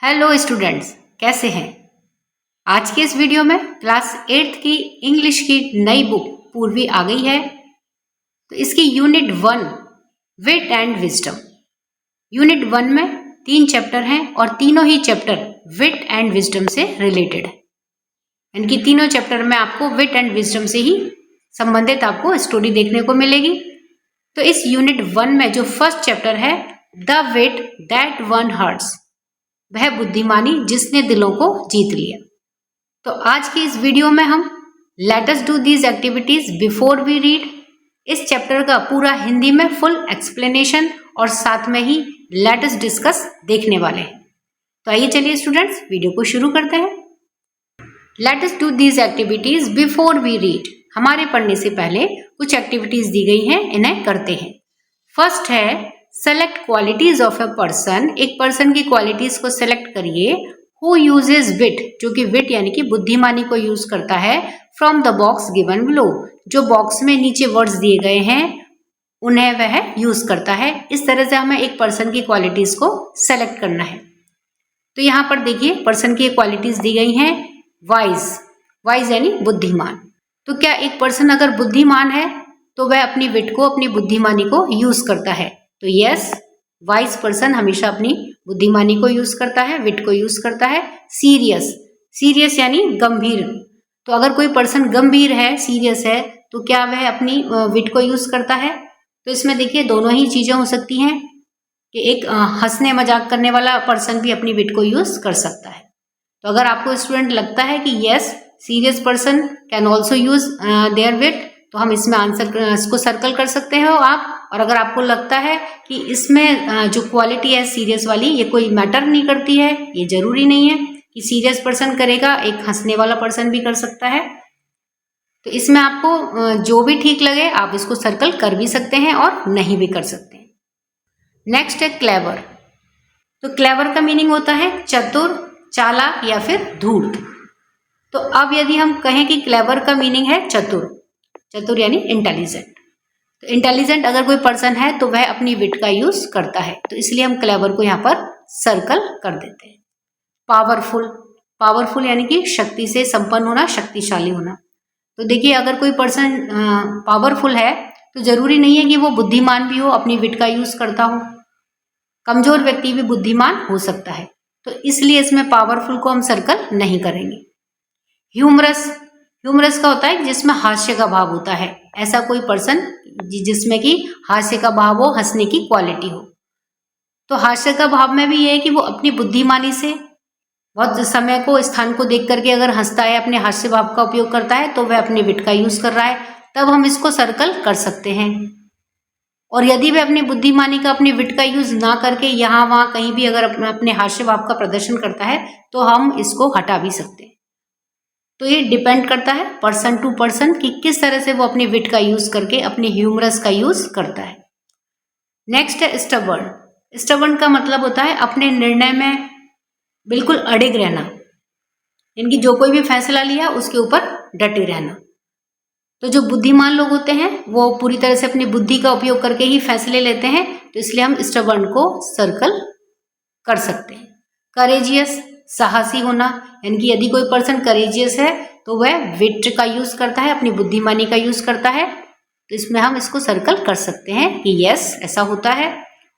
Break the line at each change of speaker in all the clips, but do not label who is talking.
Hello students, कैसे हैं। आज के इस वीडियो में क्लास 8th की इंग्लिश की नई बुक पूर्वी आ गई है। तो इसकी unit 1 wit and wisdom. Unit 1 में 3 चैप्टर हैं और तीनों ही चैप्टर विट एंड विजडम से रिलेटेड है। इनकी तीनों चैप्टर में आपको विट एंड विजडम से ही संबंधित आपको स्टोरी देखने को मिलेगी। तो इस यूनिट 1 में जो फर्स्ट चैप्टर है, the wheat that one hearts, वह बुद्धिमानी जिसने दिलों को जीत लिया। तो आज की इस वीडियो में हम let us do these activities before we read, इस चैप्टर का पूरा हिंदी में फुल एक्सप्लेनेशन और साथ में ही लेट अस डिस्कस देखने वाले हैं। तो आइए चलिए स्टूडेंट्स, वीडियो को शुरू करते हैं। Let us do these activities before we read, हमारे पढ़ने से पहले कुछ एक्टिविटीज दी गई हैं, इन्हें करते हैं। फर्स्ट है select qualities of a person, एक पर्सन की क्वालिटीज को सेलेक्ट करिए। हु यूजेज विट, जो कि विट यानी कि बुद्धिमानी को यूज करता है, from the box given below, जो बॉक्स में नीचे वर्ड्स दिए गए हैं उन्हें वह यूज करता है। इस तरह से हमें एक पर्सन की क्वालिटीज को सेलेक्ट करना है। तो यहाँ पर देखिए पर्सन की क्वालिटीज दी गई हैं। वाइज, वाइज यानी बुद्धिमान। तो क्या एक पर्सन अगर बुद्धिमान है तो वह अपनी विट को, अपनी बुद्धिमानी को यूज करता है? तो यस, वाइज पर्सन हमेशा अपनी बुद्धिमानी को यूज करता है, विट को यूज करता है। सीरियस, सीरियस यानी गंभीर। तो अगर कोई पर्सन गंभीर है, सीरियस है, तो क्या वह अपनी विट को यूज करता है? तो इसमें देखिए दोनों ही चीजें हो सकती हैं कि एक हंसने मजाक करने वाला पर्सन भी अपनी विट को यूज कर सकता है। तो अगर आपको स्टूडेंट लगता है कि yes, serious person can also use their wit, तो हम इसमें आंसर इसको सर्कल कर सकते हो आप। और अगर आपको लगता है कि इसमें जो क्वालिटी है सीरियस वाली, ये कोई मैटर नहीं करती है, ये जरूरी नहीं है कि सीरियस पर्सन करेगा, एक हंसने वाला पर्सन भी कर सकता है, तो इसमें आपको जो भी ठीक लगे आप इसको सर्कल कर भी सकते हैं और नहीं भी कर सकते हैं। नेक्स्ट है क्लेवर। तो क्लेवर का मीनिंग होता है चतुर, चालाक या फिर धूर्त। तो अब यदि हम कहें कि क्लेवर का मीनिंग है चतुर, चतुर यानी इंटेलिजेंट, तो इंटेलिजेंट अगर कोई पर्सन है तो वह अपनी विट का यूज करता है, तो इसलिए हम क्लेवर को यहाँ पर सर्कल कर देते हैं। पावरफुल, पावरफुल यानी कि शक्ति से संपन्न होना, शक्तिशाली होना। तो देखिए अगर कोई पर्सन पावरफुल है तो जरूरी नहीं है कि वो बुद्धिमान भी हो, अपनी विट का यूज करता हो। कमजोर व्यक्ति भी बुद्धिमान हो सकता है, तो इसलिए इसमें पावरफुल को हम सर्कल नहीं करेंगे। ह्यूमरस, ह्यूमरस का होता है जिसमें हास्य का भाव होता है, ऐसा कोई पर्सन जिसमें कि हास्य का भाव हो, हंसने की क्वालिटी हो। तो हास्य का भाव में भी ये है कि वो अपनी बुद्धिमानी से बहुत समय को, स्थान को देख करके अगर हंसता है, अपने हास्य भाव का उपयोग करता है, तो वह अपने विट का यूज कर रहा है, तब हम इसको सर्कल कर सकते हैं। और यदि वह अपनी बुद्धिमानी का, अपनी विट का यूज ना करके यहाँ वहां कहीं भी अगर अपने हास्य भाव का प्रदर्शन करता है, तो हम इसको हटा भी सकते हैं। तो ये डिपेंड करता है पर्सन टू पर्सन कि किस तरह से वो अपनी विट का यूज करके अपने ह्यूमरस का यूज करता है। नेक्स्ट है स्टबर्न। स्टबर्न का मतलब होता है अपने निर्णय में बिल्कुल अड़िग रहना, इनकी जो कोई भी फैसला लिया उसके ऊपर डटे रहना। तो जो बुद्धिमान लोग होते हैं वो पूरी तरह से अपनी बुद्धि का उपयोग करके ही फैसले लेते हैं, तो इसलिए हम स्टबर्न को सर्कल कर सकते हैं। करेजियस, साहसी होना, यानी कि यदि कोई पर्सन करेजियस है तो वह विट का यूज करता है, अपनी बुद्धिमानी का यूज करता है, तो इसमें हम इसको सर्कल कर सकते हैं कि यस ऐसा होता है।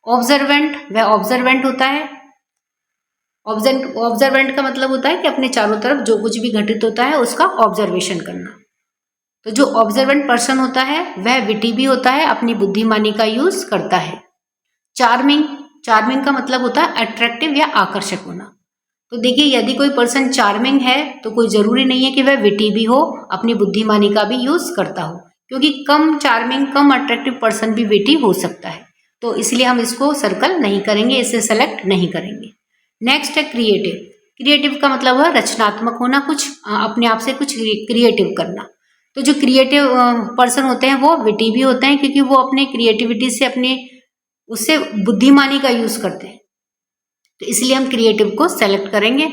ऑब्जर्वेंट, वह ऑब्जर्वेंट होता है। ऑब्जर्वेंट का मतलब होता है कि अपने चारों तरफ जो कुछ भी घटित होता है उसका ऑब्जर्वेशन करना। तो जो ऑब्जर्वेंट पर्सन होता है वह विटी भी होता है, अपनी बुद्धिमानी का यूज करता है। चार्मिंग, चार्मिंग का मतलब होता है अट्रैक्टिव या आकर्षक होना। तो देखिए यदि कोई पर्सन चार्मिंग है तो कोई जरूरी नहीं है कि वह विटी भी हो, अपनी बुद्धिमानी का भी यूज करता हो, क्योंकि कम चार्मिंग, कम अट्रैक्टिव पर्सन भी विटी हो सकता है, तो इसलिए हम इसको सर्कल नहीं करेंगे, इसे सेलेक्ट नहीं करेंगे। नेक्स्ट है क्रिएटिव। क्रिएटिव का मतलब है रचनात्मक होना, कुछ अपने आप से कुछ क्रिएटिव करना। तो जो क्रिएटिव पर्सन होते हैं वो विटी भी होते हैं, क्योंकि वो अपने क्रिएटिविटी से, अपने उससे बुद्धिमानी का यूज करते हैं, तो इसलिए हम क्रिएटिव को सेलेक्ट करेंगे।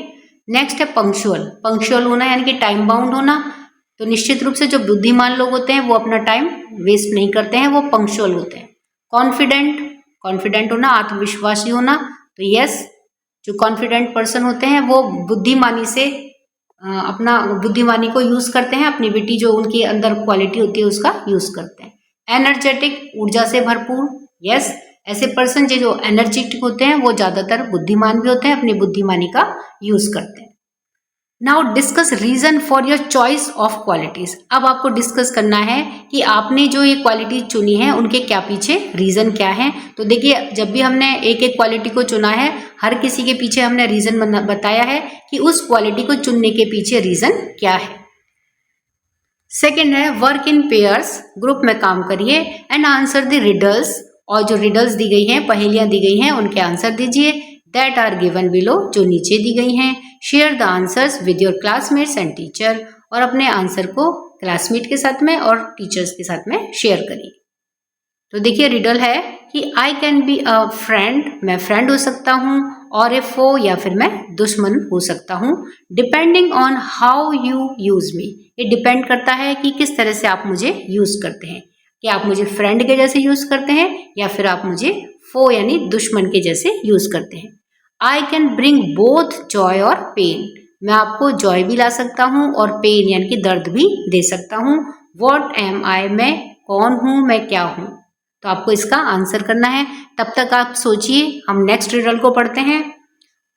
नेक्स्ट है पंक्चुअल। पंक्चुअल होना यानी कि टाइम बाउंड होना। तो निश्चित रूप से जो बुद्धिमान लोग होते हैं वो अपना टाइम वेस्ट नहीं करते हैं, वो पंक्चुअल होते हैं। कॉन्फिडेंट, कॉन्फिडेंट होना, आत्मविश्वासी होना। तो यस, जो कॉन्फिडेंट पर्सन होते हैं वो बुद्धिमानी से अपना बुद्धिमानी को यूज करते हैं, अपनी विटी जो उनके अंदर क्वालिटी होती है उसका यूज करते हैं। एनर्जेटिक, ऊर्जा से भरपूर, यस, ऐसे पर्सन जो एनर्जेटिक होते हैं वो ज्यादातर बुद्धिमान भी होते हैं, अपनी बुद्धिमानी का यूज करते हैं। Now discuss reason for your choice of qualities. अब आपको डिस्कस करना है कि आपने जो ये क्वालिटी चुनी है उनके क्या पीछे रीजन क्या है। तो देखिए, जब भी हमने एक एक क्वालिटी को चुना है, हर किसी के पीछे हमने रीजन बताया है कि उस क्वालिटी को चुनने के पीछे रीजन क्या है। सेकेंड है वर्क इन पेयर्स, ग्रुप में काम करिए एंड आंसर द रिडल्स, और जो रिडल्स दी गई हैं, पहेलियां दी गई हैं, उनके आंसर दीजिए दैट आर गिवन बिलो, जो नीचे दी गई हैं। Share the answers with your classmates and teacher, और अपने आंसर को क्लासमेट के साथ में और टीचर्स के साथ में शेयर करिए। तो देखिए रिडल है कि I can be a friend, मैं फ्रेंड हो सकता हूँ, और ए फो, या फिर मैं दुश्मन हो सकता हूँ, depending on how you use me. ये डिपेंड करता है कि किस तरह से आप मुझे यूज करते हैं, कि आप मुझे फ्रेंड के जैसे यूज करते हैं या फिर आप मुझे फो यानी दुश्मन के जैसे यूज करते हैं। I can bring both Joy और पेन, मैं आपको जॉय भी ला सकता हूँ और पेन यानी कि दर्द भी दे सकता हूँ। वॉट एम आई, मैं कौन हूँ, मैं क्या हूँ। तो आपको इसका आंसर करना है। तब तक आप सोचिए, हम नेक्स्ट रिडल को पढ़ते हैं।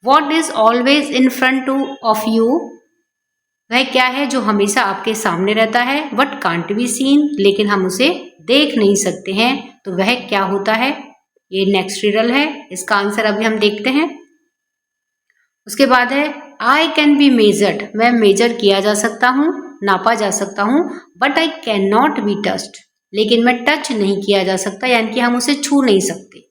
What is always in front of you, वह क्या है जो हमेशा आपके सामने रहता है। बट कांट बी सीन, लेकिन हम उसे देख नहीं सकते हैं, तो वह क्या होता है। ये नेक्स्ट रिडल है, इसका आंसर अभी हम देखते हैं। उसके बाद है आई कैन बी मेजर्ड, मैं मेजर किया जा सकता हूँ, नापा जा सकता हूँ। But I can not be touched, लेकिन मैं टच नहीं किया जा सकता, यानी कि हम उसे छू नहीं सकते।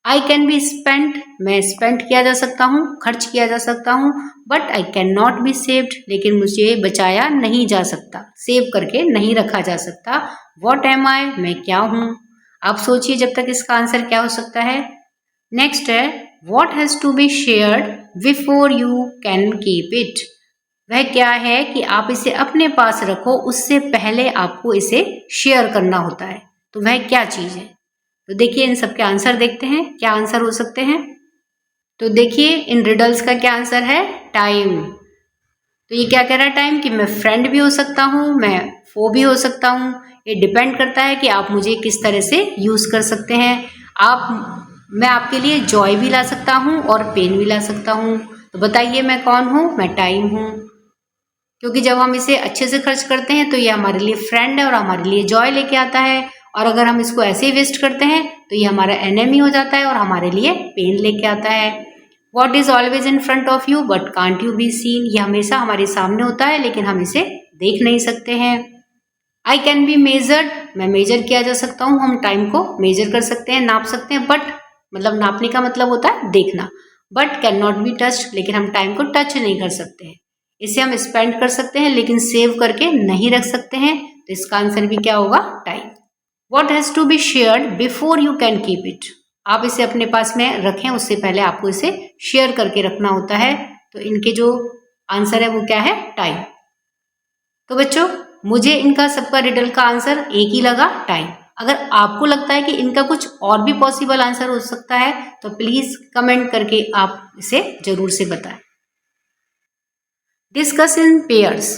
आई कैन बी स्पेंट, मैं स्पेंट किया जा सकता हूँ, खर्च किया जा सकता हूँ। But I can not be saved, लेकिन मुझे बचाया नहीं जा सकता, सेव करके नहीं रखा जा सकता। वॉट एम आई, मैं क्या हूँ। आप सोचिए जब तक इसका आंसर क्या हो सकता है। नेक्स्ट है what has to be shared before you can keep it, वह क्या है कि आप इसे अपने पास रखो, उससे पहले आपको इसे शेयर करना होता है। तो वह क्या चीज है। तो देखिए इन सबके आंसर देखते हैं, क्या आंसर हो सकते हैं। तो देखिए इन रिडल्स का क्या आंसर है, टाइम। तो ये क्या कह रहा है, टाइम, कि मैं फ्रेंड भी हो सकता हूँ, मैं फो भी हो सकता हूँ। ये डिपेंड करता है कि आप मुझे किस तरह से यूज कर सकते हैं। मैं आपके लिए जॉय भी ला सकता हूँ और पेन भी ला सकता हूँ। तो बताइए मैं कौन हूँ, मैं टाइम हूँ। क्योंकि जब हम इसे अच्छे से खर्च करते हैं तो ये हमारे लिए फ्रेंड है और हमारे लिए जॉय लेके आता है, और अगर हम इसको ऐसे ही वेस्ट करते हैं तो ये हमारा एनिमी हो जाता है और हमारे लिए पेन लेके आता है। What is always in front of you but can't you be seen, ये हमेशा हमारे सामने होता है लेकिन हम इसे देख नहीं सकते हैं। आई कैन बी मेजर्ड, मैं मेजर किया जा सकता हूँ, हम टाइम को मेजर कर सकते हैं, नाप सकते हैं। बट मतलब नापने का मतलब होता है देखना। But can not be touched, लेकिन हम टाइम को टच नहीं कर सकते हैं। इसे हम स्पेंड कर सकते हैं लेकिन सेव करके नहीं रख सकते हैं। तो इसका आंसर भी क्या होगा, time. What has to be shared before you can keep it, आप इसे अपने पास में रखें उससे पहले आपको इसे शेयर करके रखना होता है। तो इनके जो आंसर है वो क्या है, टाइम। तो बच्चों मुझे इनका सबका रिडल का आंसर एक ही लगा, टाइम। अगर आपको लगता है कि इनका कुछ और भी पॉसिबल आंसर हो सकता है तो प्लीज कमेंट करके आप इसे जरूर से बताएं। डिस्कस इन पेयर्स,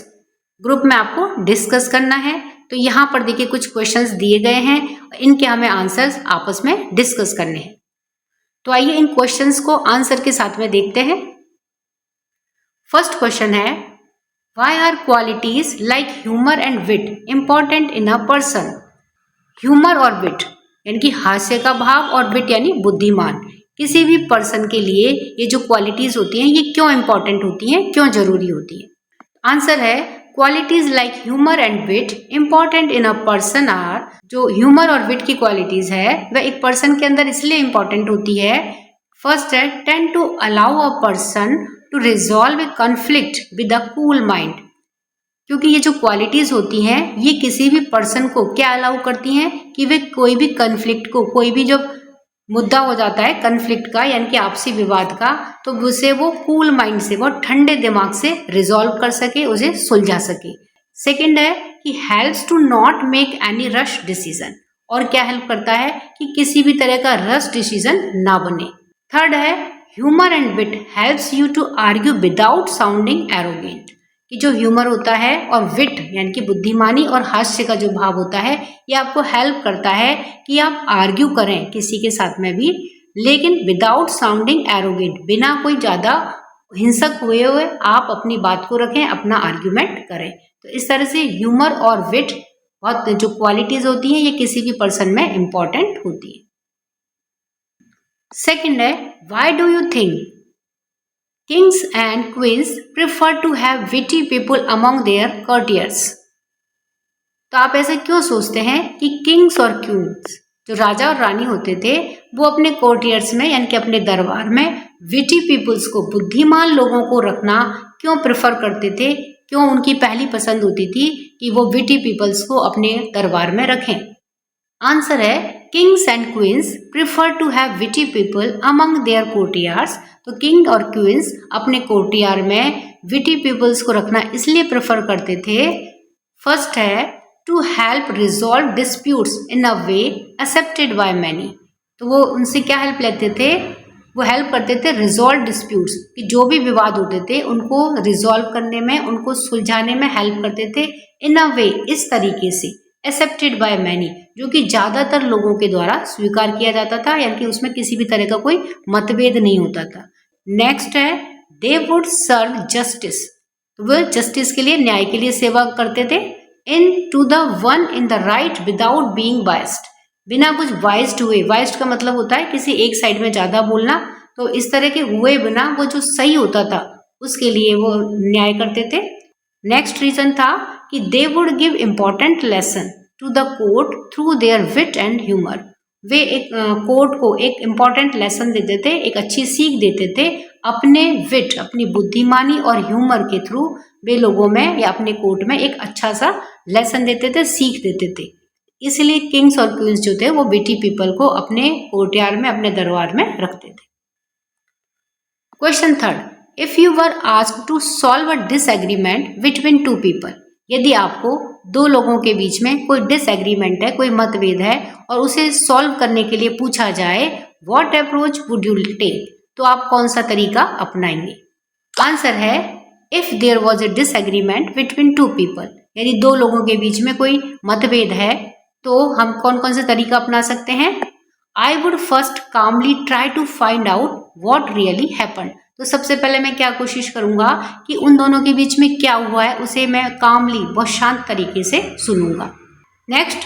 ग्रुप में आपको डिस्कस करना है। तो यहाँ पर देखिए कुछ क्वेश्चंस दिए गए हैं, इनके हमें आंसर्स आपस में डिस्कस करने हैं। तो आइए इन क्वेश्चंस को आंसर के साथ में देखते हैं। फर्स्ट क्वेश्चन है why are qualities like humour and wit important in a person. Humour और विट यानी कि हास्य का भाव और विट यानी बुद्धिमान, किसी भी पर्सन के लिए ये जो क्वालिटीज होती हैं ये क्यों इंपॉर्टेंट होती हैं, क्यों जरूरी होती है। आंसर है qualities like humour and wit important in a person are, जो ह्यूमर और विट की क्वालिटीज है वह एक पर्सन के अंदर इसलिए इंपॉर्टेंट होती है। फर्स्ट है tend to allow a person to resolve a conflict with a cool mind, क्योंकि ये जो क्वालिटीज होती हैं ये किसी भी पर्सन को क्या अलाउ करती हैं कि वे कोई भी कन्फ्लिक्ट को, कोई भी जो मुद्दा हो जाता है कन्फ्लिक्ट का यानी कि आपसी विवाद का, तो उसे वो कूल माइंड से, बहुत ठंडे दिमाग से रिजॉल्व कर सके, उसे सुलझा सके। सेकंड है कि helps to not make any rush decision, और क्या हेल्प करता है कि किसी भी तरह का रश डिसीजन ना बने। थर्ड है humour and wit helps you to argue without sounding arrogant, कि जो ह्यूमर होता है और विट यानी कि बुद्धिमानी और हास्य का जो भाव होता है ये आपको हेल्प करता है कि आप आर्ग्यू करें किसी के साथ में भी, लेकिन विदाउट साउंडिंग एरोगेंट, बिना कोई ज़्यादा हिंसक हुए आप अपनी बात को रखें, अपना आर्ग्यूमेंट करें। तो इस तरह से ह्यूमर और विट बहुत जो क्वालिटीज होती हैं ये किसी भी पर्सन में इंपॉर्टेंट होती है। सेकंड है, why do you think kings and queens prefer to have witty people among their courtiers? तो आप ऐसे क्यों सोचते हैं कि किंग्स और क्वींस जो राजा और रानी होते थे वो अपने कोर्टियर्स में यानी कि अपने दरबार में विटी पीपल्स को, बुद्धिमान लोगों को रखना क्यों प्रेफर करते थे, क्यों उनकी पहली पसंद होती थी कि वो विटी पीपल्स को अपने दरबार में रखें? आंसर है, kings and queens prefer to have witty people among their courtiers. तो किंग और क्वींस अपने कोर्टियर में विटी पीपल्स को रखना इसलिए प्रेफर करते थे, फर्स्ट है to help resolve disputes in a way accepted by many. तो वो उनसे क्या हेल्प लेते थे, वो हेल्प करते थे रिजॉल्व डिस्प्यूट्स, कि जो भी विवाद होते थे उनको रिजॉल्व करने में, उनको सुलझाने में हेल्प करते थे इन अ वे, इस तरीके से, एक्सेप्टेड बाय मैनी, जो कि ज़्यादातर लोगों के द्वारा स्वीकार किया जाता था, यानी कि उसमें किसी भी तरह का कोई मतभेद नहीं होता था। नेक्स्ट है, दे वुड सर्व जस्टिस, तो वो जस्टिस के लिए, न्याय के लिए सेवा करते थे, in to the one in the right without being biased, बिना कुछ बायस्ड हुए, बायस्ड का मतलब होता है किसी एक साइड में ज़्यादा बोलना, तो इस तरह के हुए बिना वो जो सही होता था उसके लिए वो न्याय करते थे। नेक्स्ट रीजन था कि they would give important lesson to the court through their wit and humour, वे एक कोर्ट को एक इम्पॉर्टेंट लेसन देते थे, एक अच्छी सीख देते थे अपने विट, अपनी बुद्धिमानी और ह्यूमर के थ्रू, वे लोगों में या अपने कोर्ट में एक अच्छा सा लेसन देते थे, सीख देते थे। इसलिए किंग्स और क्वींस जो थे वो विटी पीपल को अपने कोर्टयार्ड में, अपने दरबार में रखते थे। Question third, if you were asked to solve a disagreement between two people, यदि आपको दो लोगों के बीच में कोई डिसएग्रीमेंट है, कोई मतभेद है और उसे सॉल्व करने के लिए पूछा जाए, what approach would you take, तो आप कौन सा तरीका अपनाएंगे? आंसर है, if there was a disagreement between two people, यदि दो लोगों के बीच में कोई मतभेद है तो हम कौन कौन से तरीका अपना सकते हैं? I would first calmly try to find out what really happened, तो सबसे पहले मैं क्या कोशिश करूंगा कि उन दोनों के बीच में क्या हुआ है उसे मैं कामली, बहुत शांत तरीके से सुनूंगा। Next,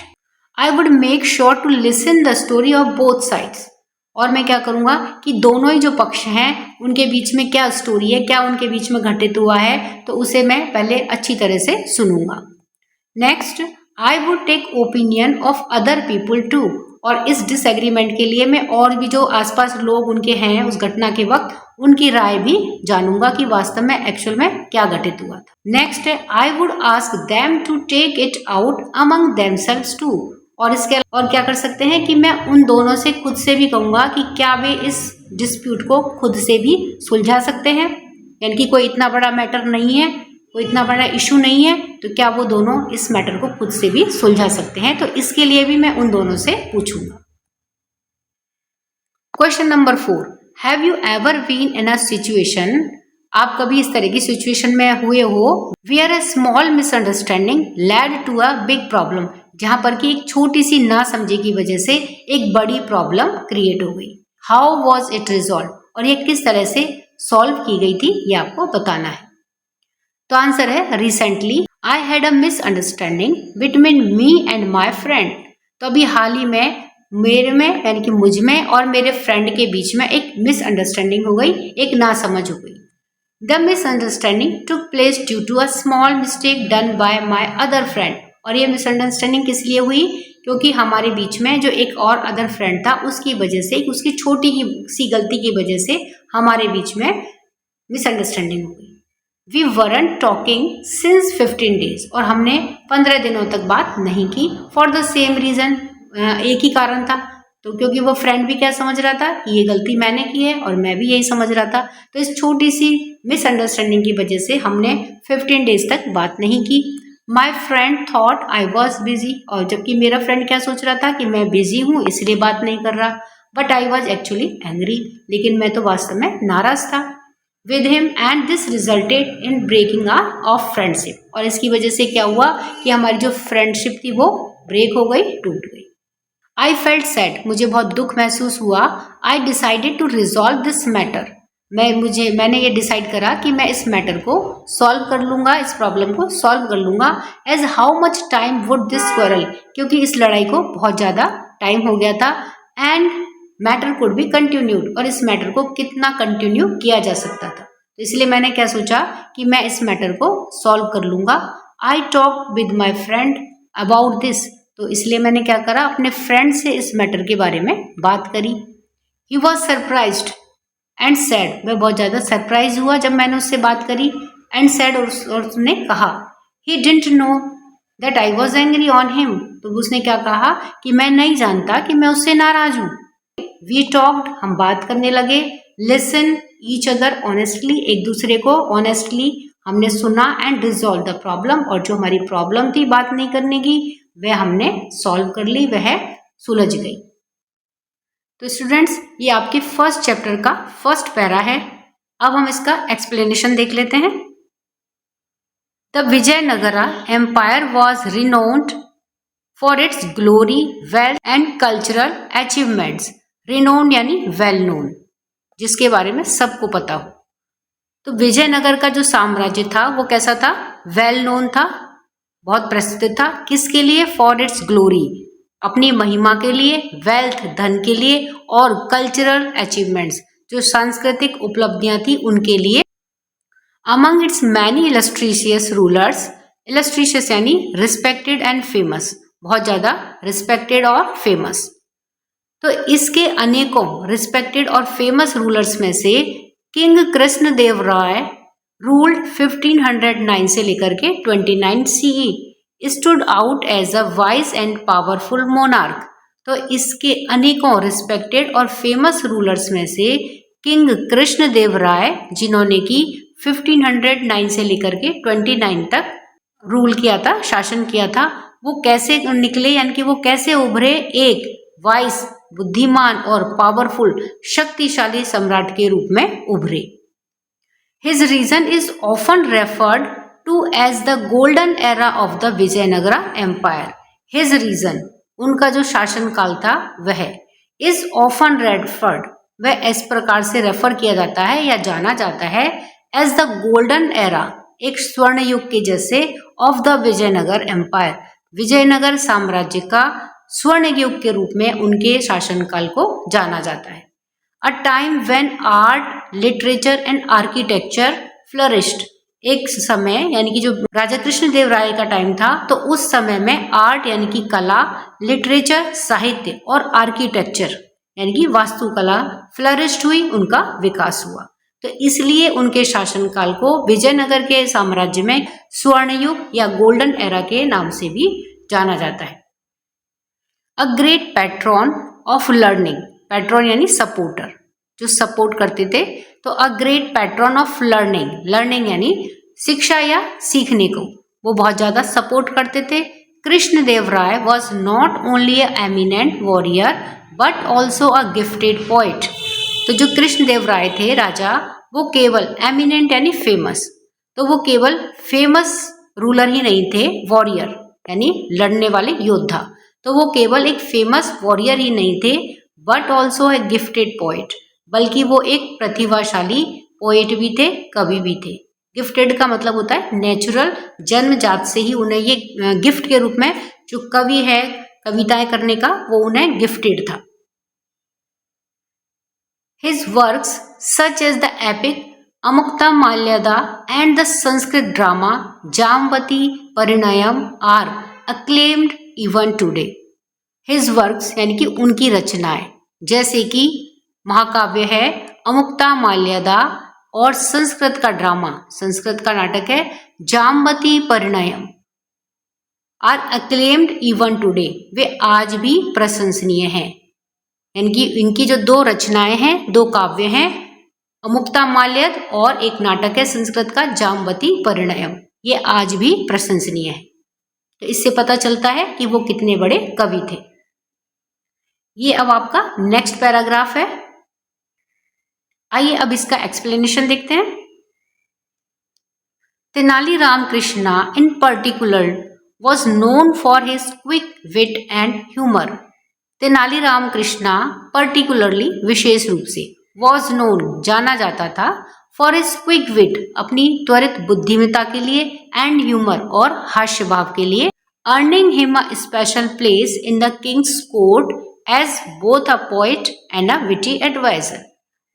I would make sure to listen the story of both sides, और मैं क्या करूंगा कि दोनों ही जो पक्ष हैं उनके बीच में क्या स्टोरी है, क्या उनके बीच में घटित हुआ है, तो उसे मैं पहले अच्छी तरह से सुनूंगा। Next, I would take opinion of other people too, और इस डिसएग्रीमेंट के लिए मैं और भी जो आसपास लोग उनके हैं उस घटना के वक्त, उनकी राय भी जानूंगा कि वास्तव में एक्चुअल में क्या घटित हुआ था। नेक्स्ट है, I would ask them to take it out among themselves too, और इसके और क्या कर सकते हैं कि मैं उन दोनों से खुद से भी कहूंगा कि क्या वे इस डिस्प्यूट को खुद से भी सुलझा सकते हैं, यानी कि कोई इतना बड़ा मैटर नहीं है, कोई इतना बड़ा इशू नहीं है, तो क्या वो दोनों इस मैटर को खुद से भी सुलझा सकते हैं, तो इसके लिए भी मैं उन दोनों से पूछूंगा। Question number 4, have you ever been in a situation, आप कभी इस तरह की सिचुएशन में हुए हो, where a small misunderstanding led to a big problem, जहां पर कि एक छोटी सी ना समझे की वजह से एक बड़ी प्रॉब्लम क्रिएट हो गई, हाउ वॉज इट रिजॉल्व, और ये किस तरह से सॉल्व की गई थी ये आपको बताना है। तो आंसर है, recently I had a misunderstanding between me and my friend, तो अभी हाल ही में मेरे में यानी कि मुझ में और मेरे फ्रेंड के बीच में एक मिसअंडरस्टैंडिंग हो गई, एक नासमझ हो गई। The misunderstanding took place due to a small mistake done by my other friend, और ये मिसअंडरस्टैंडिंग किस लिए हुई, क्योंकि हमारे बीच में जो एक और अदर फ्रेंड था उसकी वजह से, उसकी छोटी सी गलती की वजह से हमारे बीच में मिसअंडरस्टैंडिंग हो गई। We weren't talking since 15 days, और हमने 15 दिनों तक बात नहीं की, फॉर द सेम रीजन, एक ही कारण था, तो क्योंकि वो फ्रेंड भी क्या समझ रहा था कि ये गलती मैंने की है और मैं भी यही समझ रहा था, तो इस छोटी सी मिसअंडरस्टैंडिंग की वजह से हमने 15 डेज तक बात नहीं की। My friend thought I was busy, और जबकि मेरा फ्रेंड क्या सोच रहा था कि मैं बिजी हूँ इसलिए बात नहीं कर रहा। But I was actually angry, लेकिन मैं तो वास्तव में नाराज था with him and this resulted in breaking of friendship, और इसकी वजह से क्या हुआ कि हमारी जो फ्रेंडशिप थी वो ब्रेक हो गई, टूट गई। आई फेल्ट सैड, मुझे बहुत दुख महसूस हुआ। I decided to resolve this matter, मैंने ये डिसाइड करा कि मैं इस मैटर को सॉल्व कर लूंगा, इस प्रॉब्लम को सॉल्व कर लूंगा। As how much time would this quarrel, क्योंकि इस लड़ाई को बहुत ज़्यादा टाइम हो गया था। And matter could be continued, और इस मैटर को कितना कंटिन्यू किया जा सकता था, तो इसलिए मैंने क्या सोचा कि मैं इस मैटर को सॉल्व कर लूंगा। I talk with my friend about this, तो इसलिए मैंने क्या करा, अपने फ्रेंड से इस मैटर के बारे में बात करी। He was surprised and sad, मैं बहुत ज़्यादा सरप्राइज हुआ जब मैंने उससे बात करी। एंड सैड, और उसने कहा he didn't know that I was angry on him, तो उसने क्या कहा कि मैं नहीं जानता कि मैं उससे नाराज हूँ। वी टॉक्ड, हम बात करने लगे। लिसन ईच अदर ऑनेस्टली, एक दूसरे को ऑनेस्टली हमने सुना। एंड रिजॉल्व द प्रॉब्लम, और जो हमारी प्रॉब्लम थी बात नहीं करने की, वह हमने सॉल्व कर ली, वह सुलझ गई। तो स्टूडेंट्स, ये आपके फर्स्ट चैप्टर का फर्स्ट पैरा है। अब हम इसका एक्सप्लेनेशन देख लेते हैं। The Vijayanagara empire was renowned for its glory, wealth and cultural achievements. Renowned यानी वेल नोन, जिसके बारे में सबको पता हो। तो विजयनगर का जो साम्राज्य था वो कैसा था, वेल नोन था, बहुत प्रसिद्ध था। किसके लिए, फॉर इट्स ग्लोरी, अपनी महिमा के लिए, वेल्थ धन के लिए, और कल्चरल अचीवमेंट्स जो सांस्कृतिक उपलब्धियां थी उनके लिए। अमंग इट्स मैनी इलस्ट्रिशियस रूलर्स, इलस्ट्रिशियस यानी रिस्पेक्टेड एंड फेमस, बहुत ज्यादा रिस्पेक्टेड और फेमस। तो इसके अनेकों रिस्पेक्टेड और फेमस रूलर्स में से किंग कृष्ण देव राय रूल्ड 1509 से लेकर के 29 CE, stood out as a wise and powerful monarch. तो इसके अनेकों रिस्पेक्टेड और फेमस रूलर्स में से किंग कृष्ण देव राय, जिन्होंने की 1509 से लेकर के 29 तक रूल किया था, शासन किया था, वो कैसे निकले, यानी कि वो कैसे उभरे, एक वाइस, बुद्धिमान और पावरफुल, शक्तिशाली सम्राट के रूप में उभरे। His reign is often referred to as the golden era of the Vijayanagara empire. His reign, उनका जो शासन काल था वह is often referred, वह इस प्रकार से रेफर किया जाता है या जाना जाता है as the golden era, एक स्वर्ण युग के जैसे, of the विजयनगर एम्पायर, विजयनगर साम्राज्य का स्वर्ण युग के रूप में उनके शासनकाल को जाना जाता है। A time when art, literature and architecture flourished, एक समय यानी कि जो राजा कृष्ण देव राय का टाइम था, तो उस समय में आर्ट यानी कि कला, लिटरेचर साहित्य, और आर्किटेक्चर यानी कि वास्तुकला फ्लरिश्ड हुई, उनका विकास हुआ। तो इसलिए उनके शासनकाल को विजयनगर के साम्राज्य में स्वर्ण युग या गोल्डन एरा के नाम से भी जाना जाता है। A great patron of learning, patron यानी सपोर्टर, जो सपोर्ट करते थे। तो a great patron of learning, learning यानी शिक्षा या सीखने को, वो बहुत ज्यादा सपोर्ट करते थे। Krishna Deva Raya was not only a eminent warrior but also a gifted poet. तो जो कृष्ण देव राय थे राजा, वो केवल एमिनेंट यानी फेमस, तो वो केवल फेमस रूलर ही नहीं थे, वॉरियर यानी लड़ने वाले योद्धा, तो वो केवल एक फेमस वॉरियर ही नहीं थे, but also a gifted poet, बल्कि वो एक प्रतिभाशाली पोइट भी थे, कवि भी थे। गिफ्टेड का मतलब होता है नेचुरल, जन्मजात से ही उन्हें ये गिफ्ट के रूप में, जो कवि है कविताएं करने का, वो उन्हें गिफ्टेड था। His works such as the epic Amukta-Malyada and the Sanskrit drama Jambati Parinayam are acclaimed even today. His works यानी कि उनकी रचनाएं, जैसे कि महाकाव्य है अमुक्ता माल्यादा, और संस्कृत का ड्रामा, संस्कृत का नाटक है Jambati परिणयम, are acclaimed even today, वे आज भी प्रशंसनीय हैं। यानी कि इनकी जो दो रचनाएं हैं, दो काव्य हैं, अमुक्ता माल्यद और एक नाटक है संस्कृत का जाम्बती परिणयम, ये आज भी प्रशंसनीय है। तो इससे पता चलता है कि वो कितने बड़े कवि थे। ये अब आपका नेक्स्ट पैराग्राफ है। आइए अब इसका एक्सप्लेनेशन देखते हैं। Tenali Ramakrishna in particular was known for his quick wit and humor. Tenali Ramakrishna particularly विशेष रूप से was known जाना जाता था for his quick wit अपनी त्वरित बुद्धिमत्ता के लिए and humor और हास्य भाव के लिए, earning him a special place in the king's court as both a poet and a witty advisor.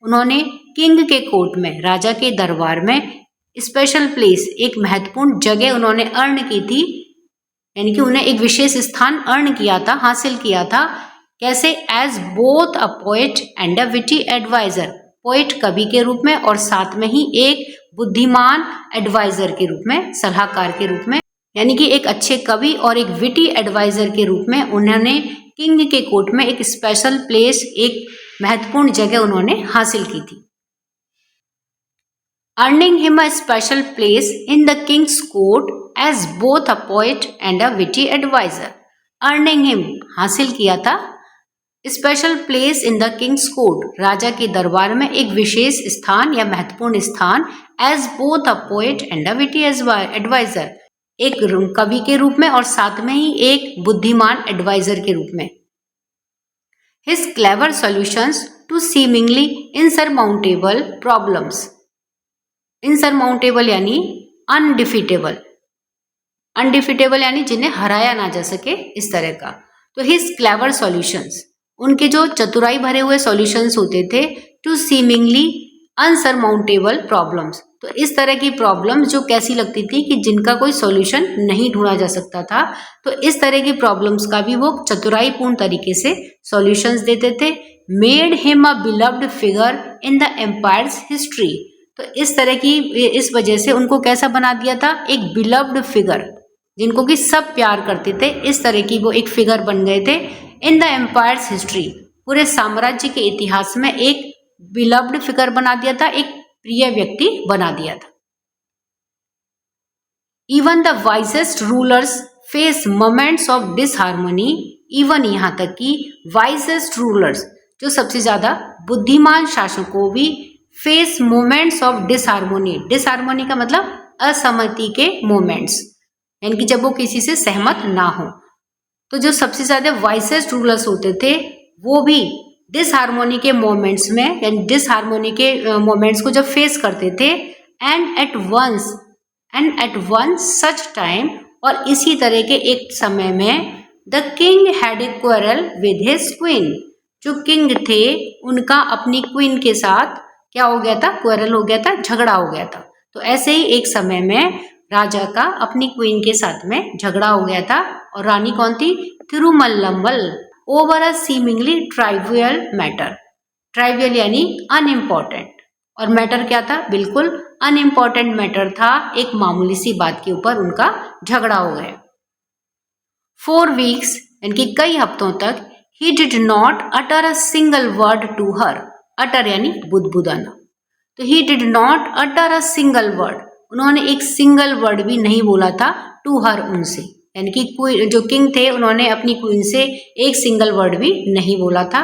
उन्होंने किंग के कोर्ट में, राजा के दरबार में स्पेशल प्लेस, एक महत्वपूर्ण जगह उन्होंने अर्न की थी, यानी कि उन्हें एक विशेष स्थान अर्न किया था, हासिल किया था। कैसे? As both a poet and a witty adviser, poet कवि के रूप में और साथ में ही एक बुद्धिमान एडवाइजर के रूप में, सलाहकार के रूप में, यानी कि एक अच्छे कवि और एक विटी एडवाइजर के रूप में उन्होंने किंग के कोर्ट में एक स्पेशल प्लेस, एक महत्वपूर्ण जगह उन्होंने हासिल की थी। earning him a special place in the king's court as both a poet and a witty advisor. earning him हासिल किया था, special place in the king's court राजा के दरबार में एक विशेष स्थान या महत्वपूर्ण स्थान, as both a poet and a witty advisor, एक कवि के रूप में और साथ में ही एक बुद्धिमान एडवाइजर के रूप में। His clever solutions to seemingly insurmountable problems, insurmountable यानी अनडिफिटेबल, अनडिफिटेबल यानी जिन्हें हराया ना जा सके, इस तरह का। तो हिज क्लेवर सॉल्यूशंस, उनके जो चतुराई भरे हुए सॉल्यूशंस होते थे, टू सीमिंगली अनसरमाउंटेबल प्रॉब्लम्स, तो इस तरह की प्रॉब्लम्स जो कैसी लगती थी कि जिनका कोई सॉल्यूशन नहीं ढूंढा जा सकता था, तो इस तरह की प्रॉब्लम्स का भी वो चतुराईपूर्ण तरीके से सॉल्यूशंस देते थे। Made him a beloved figure in the empire's history, तो इस तरह की, इस वजह से उनको कैसा बना दिया था, एक बिलव्ड फिगर, जिनको कि सब प्यार करते थे, इस तरह की वो एक फिगर बन गए थे। इन द एम्पायर्स हिस्ट्री, पूरे साम्राज्य के इतिहास में एक बिलव्ड फिगर बना दिया था, एक प्रिय व्यक्ति बना दिया था। Even the wisest rulers face moments of disharmony, even यहाँ तक कि वाइजेस्ट रूलर्स, जो सबसे ज्यादा बुद्धिमान शासकों भी फेस मोमेंट्स ऑफ डिसहार्मोनी, डिसहार्मोनी का मतलब असहमति के मोमेंट्स, यानी कि जब वो किसी से सहमत ना हो, तो जो सबसे ज्यादा वाइसेस्ट रूलर्स होते थे वो भी डिसहार्मोनी के मोमेंट्स में, यानी डिसहार्मोनी के मोमेंट्स को जब फेस करते थे, and at one such time, और इसी तरह के एक समय में, the king had a quarrel with his queen, जो किंग थे उनका अपनी क्वीन के साथ क्या हो गया था, क्वारल हो गया था, झगड़ा हो गया था। तो ऐसे ही एक समय में राजा का अपनी क्वीन के साथ में झगड़ा हो गया था, और रानी कौन थी, Tirumalambal, over a seemingly trivial matter, trivial यानी अनइम्पॉर्टेंट, और मैटर क्या था, बिल्कुल अनइम्पॉर्टेंट मैटर था, एक मामूली सी बात के ऊपर उनका झगड़ा हो गया। 4 weeks यानी कि कई हफ्तों तक, he did not utter a single word to her, utter यानी बुदबुदाना, तो he did not utter a single word, उन्होंने एक सिंगल वर्ड भी नहीं बोला था, टू हर, उनसे, यानी कि जो किंग थे उन्होंने अपनी क्वीन से एक सिंगल वर्ड भी नहीं बोला था।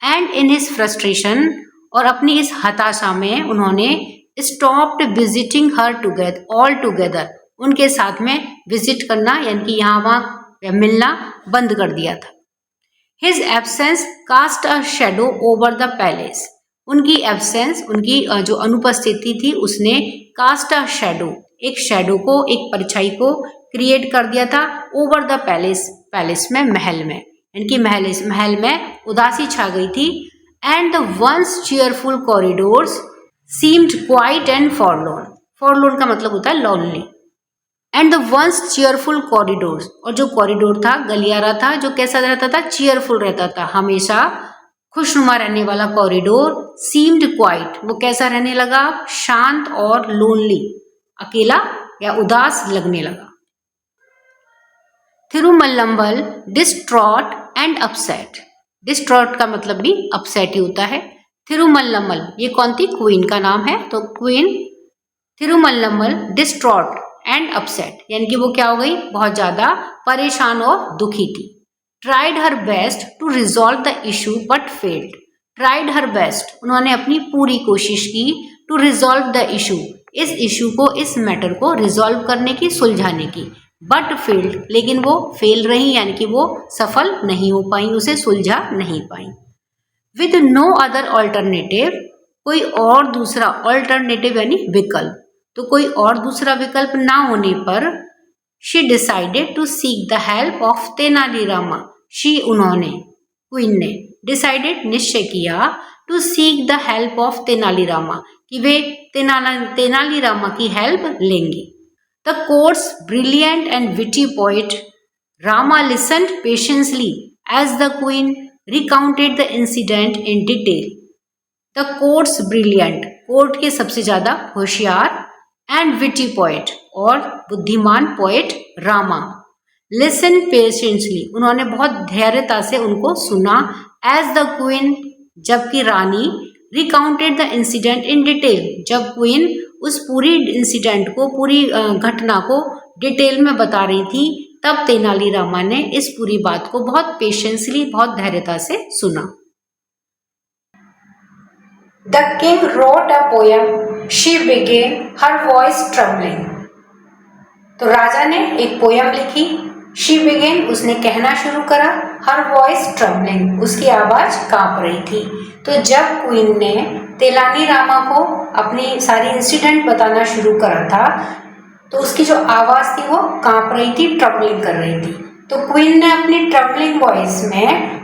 एंड इन हिज फ्रस्ट्रेशन, और अपनी इस हताशा में उन्होंने stopped visiting her together, all together, उनके साथ में विजिट करना यानी कि यहाँ वहाँ मिलना बंद कर दिया था। His absence cast a shadow over the palace, उनकी एब्सेंस, उनकी जो अनुपस्थिति थी उसने कास्ट अ शेडो, एक शेडो को, एक परछाई को क्रिएट कर दिया था, ओवर द पैलेस, पैलेस में, महल में, यानी कि महल में उदासी छा गई थी। And the once cheerful corridors seemed quiet and forlorn, forlorn का मतलब होता है lonely. And the once cheerful corridors, और जो कॉरिडोर था, गलियारा था, जो कैसा रहता था, चीयरफुल रहता था, हमेशा खुशनुमा रहने वाला कॉरिडोर, सीम्ड क्वाइट, वो कैसा रहने लगा, शांत और लोनली, अकेला या उदास लगने लगा। थिरुमल्लम्बल डिस्ट्रॉट एंड अपसेट, डिस्ट्रॉट का मतलब भी अपसेट ही होता है। थिरुमल्लम्बल, ये कौन थी, क्वीन का नाम है, तो क्वीन थिरुमल्लम्बल डिस्ट्रॉट एंड अपसेट, यानी कि वो क्या हो गई, बहुत ज्यादा परेशान और दुखी थी। Tried her best to resolve the issue but failed. Tried her best, उन्होंने अपनी पूरी कोशिश की, टू रिजॉल्व द इशू, इस इशू को, इस मैटर को रिजॉल्व करने की, सुलझाने की, बट फेल्ड, लेकिन वो फेल रही, यानी कि वो सफल नहीं हो पाई, उसे सुलझा नहीं पाई। विद नो अदर ऑल्टरनेटिव, कोई और दूसरा, ऑल्टरनेटिव यानी विकल्प, तो कोई और दूसरा विकल्प ना होने पर she decided to seek the help of Tenalirama. She, उन्होंने, क्वीन ने, डिसाइडेड, निश्चय किया, to seek the help of Tenalirama, कि वे तेनालीरामा की हेल्प लेंगे। The court's brilliant and witty poet Rama listened patiently as the queen recounted the incident in detail. The court's brilliant, court के सबसे ज्यादा होशियार, एंड विटी पोएट, और बुद्धिमान पोएट रामा, लिसन पेशेंसली, उन्होंने बहुत धैर्यता से उनको सुना, एज द क्वीन, जबकि रानी, recounted the incident in detail, जब क्वीन उस पूरी इंसिडेंट को, पूरी घटना को डिटेल में बता रही थी, तब तेनालीरामा ने इस पूरी बात को बहुत पेशेंसली, बहुत धैर्यता से सुना। The king wrote a poem, she began, her voice trembling. तो राजा ने एक पोयम लिखी, शी बिगेन, उसने कहना शुरू करा, हर वॉइस ट्रम्बलिंग, उसकी आवाज कांप रही थी। तो जब क्वीन ने तेनालीरामा को अपनी सारी इंसिडेंट बताना शुरू करा था, तो उसकी जो आवाज थी वो कांप रही थी, ट्रम्बलिंग कर रही थी। तो क्वीन ने अपनी ट्रम्बलिंग वॉइस में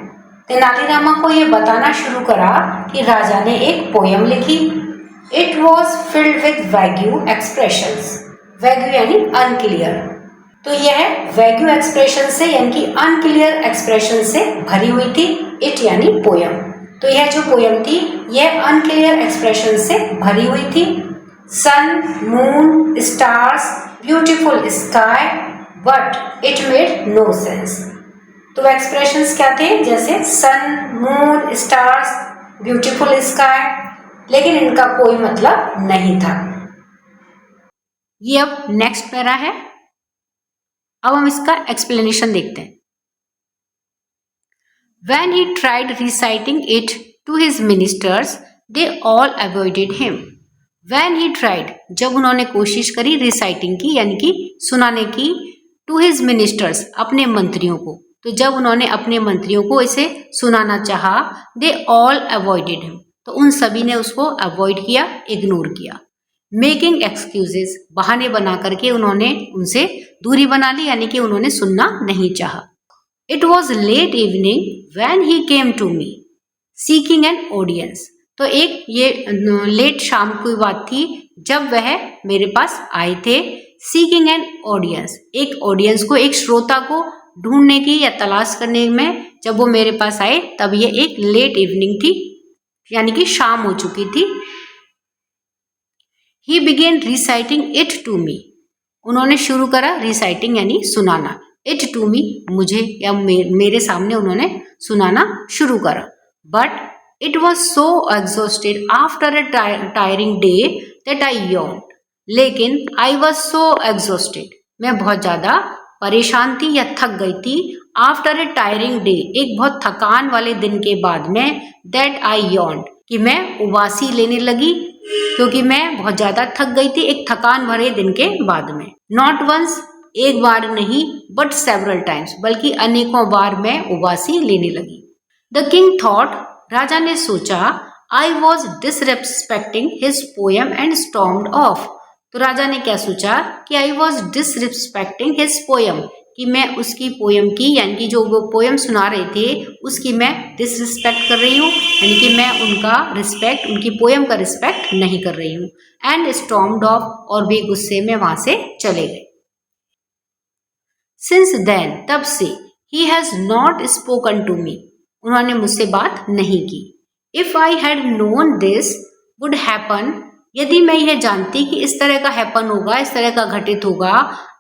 तेनालीरामा को ये बताना शुरू करा कि राजा ने एक पोयम लिखी। It was filled with wagyu expressions, wagyu यानी अनक्लियर, तो यह वैग्यू एक्सप्रेशन से, यानी कि अनक्लियर एक्सप्रेशन से भरी हुई थी। इट यानी पोयम, तो यह जो पोयम थी यह अनक्लियर एक्सप्रेशन से भरी हुई थी। sun, moon, stars, beautiful sky, but it made no sense. तो एक्सप्रेशंस क्या थे, जैसे सन, मून, स्टार्स, ब्यूटीफुल स्काई, लेकिन इनका कोई मतलब नहीं था। ये अब नेक्स्ट पैरा है, अब हम इसका एक्सप्लेनेशन देखते हैं। When he tried reciting it to his ministers, they all avoided him. When he tried, जब उन्होंने कोशिश करी रिसाइटिंग की, यानी कि सुनाने की, टू हिज मिनिस्टर्स, अपने मंत्रियों को, तो जब उन्होंने अपने मंत्रियों को इसे सुनाना चाहा, दे ऑल अवॉइडेड हिम, तो उन सभी ने उसको अवॉइड किया, इग्नोर किया। मेकिंग एक्सक्यूजेस, बहाने बना करके उन्होंने उनसे दूरी बना ली, यानी कि उन्होंने सुनना नहीं चाहा। It was late evening when he came to me seeking an audience, तो एक ये लेट शाम की बात थी जब वह मेरे पास आए थे। सीकिंग एन ऑडियंस, एक ऑडियंस को, एक श्रोता को ढूंढने की या तलाश करने में जब वो मेरे पास आए, तब ये एक लेट इवनिंग थी, यानी कि शाम हो चुकी थी। He began reciting it to me, उन्होंने शुरू करा रिसाइटिंग यानी सुनाना, इट टू मी, मुझे या मेरे सामने उन्होंने सुनाना शुरू करा। But it was so exhausted after a tiring day that I yawned, लेकिन आई वॉज सो एग्जॉस्टेड, मैं बहुत ज़्यादा परेशान थी या थक गई थी। आफ्टर ए टायरिंग डे, एक बहुत थकान वाले दिन के बाद में, दैट आई यॉन्ड, कि मैं उबासी लेने लगी, क्योंकि मैं बहुत ज़्यादा थक गई थी एक थकान भरे दिन के बाद में। नॉट वंस, एक बार नहीं, बट सेवरल टाइम्स, बल्कि अनेकों बार मैं उबासी लेने लगी। द किंग थॉट, राजा ने सोचा, I was disrespecting his poem and stormed of, तो राजा ने क्या सोचा कि I was disrespecting his poem, कि मैं उसकी पोयम की, यानी कि जो वो पोयम सुना रहे थे उसकी मैं डिसरिस्पेक्ट कर रही हूँ, यानी कि मैं उनका रिस्पेक्ट, उनकी पोयम का रिस्पेक्ट नहीं कर रही हूँ। एंड स्टॉर्म्ड ऑफ, और भी गुस्से में वहां से चले गए। सिंस देन, तब से, he has not spoken to me, उन्होंने मुझसे बात नहीं की। If I had known this would happen, यदि मैं यह जानती कि इस तरह का हैपन होगा, इस तरह का घटित होगा,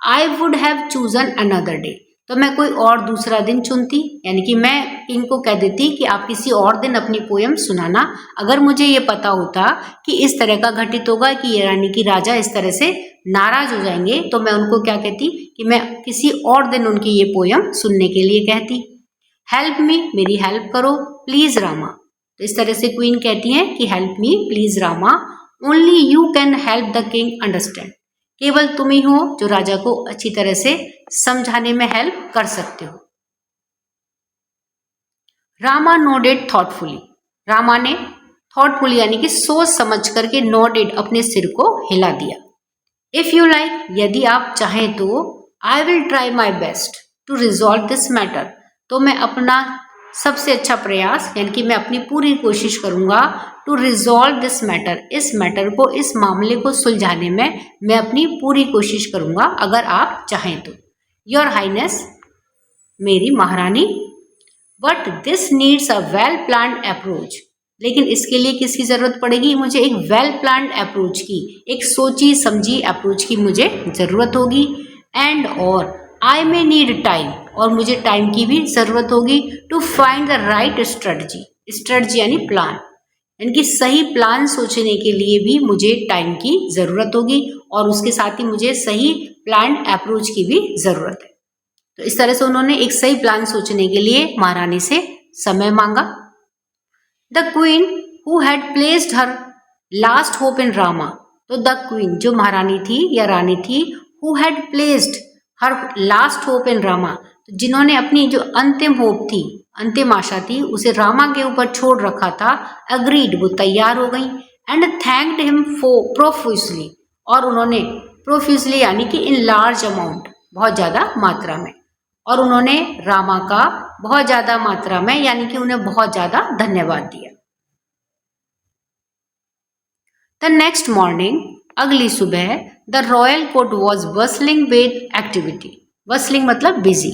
I would have chosen another day, तो मैं कोई और दूसरा दिन चुनती, यानी कि मैं इनको कह देती कि आप किसी और दिन अपनी पोयम सुनाना। अगर मुझे ये पता होता कि इस तरह का घटित होगा, कि ये यानी कि राजा इस तरह से नाराज हो जाएंगे, तो मैं उनको क्या कहती कि मैं किसी और दिन उनकी ये पोयम सुनने के लिए कहती। हेल्प मी, मेरी हेल्प करो, प्लीज रामा। तो इस तरह से क्वीन कहती है कि help me please Rama, only you can help the king understand. केवल तुम ही हो जो राजा को अच्छी तरह से समझाने में हेल्प कर सकते हो। रामा नोडेड थॉटफुली, रामा ने थॉटफुली यानी कि सोच समझ करके नोडेड अपने सिर को हिला दिया। इफ यू लाइक, यदि आप चाहें तो, I will try my best to resolve this matter, तो मैं अपना सबसे अच्छा प्रयास यानी कि मैं अपनी पूरी कोशिश करूंगा टू रिजॉल्व दिस मैटर, इस मैटर को, इस मामले को सुलझाने में मैं अपनी पूरी कोशिश करूंगा अगर आप चाहें तो। योर हाइनेस, मेरी महारानी, but this needs a well planned approach, लेकिन इसके लिए किसकी जरूरत पड़ेगी, मुझे एक वेल प्लान्ड अप्रोच की, एक सोची समझी अप्रोच की मुझे जरूरत होगी। एंड और आई मे नीड टाइम, और मुझे टाइम की भी जरूरत होगी to find the right strategy, strategy यानी प्लान, यानी कि सही प्लान सोचने के लिए भी मुझे टाइम की जरूरत होगी और उसके साथ ही मुझे सही प्लान अप्रोच की भी जरूरत है। तो इस तरह से उन्होंने एक सही प्लान सोचने के लिए महारानी से समय मांगा। The queen who had placed her last hope इन रामा, तो द क्वीन जो महारानी थी या रानी थी, who had placed her last hope इन रामा, तो जिन्होंने अपनी जो अंतिम होप थी, अंतिम आशा थी, उसे रामा के ऊपर छोड़ रखा था, अग्रीड, वो तैयार हो गई। And thanked him for profusely, और उन्होंने प्रोफ्यूसली यानी कि इन लार्ज अमाउंट, बहुत ज्यादा मात्रा में, और उन्होंने रामा का बहुत ज्यादा मात्रा में यानी कि उन्हें बहुत ज्यादा धन्यवाद दिया। द नेक्स्ट मॉर्निंग, अगली सुबह, the royal court was bustling with activity, bustling मतलब बिजी।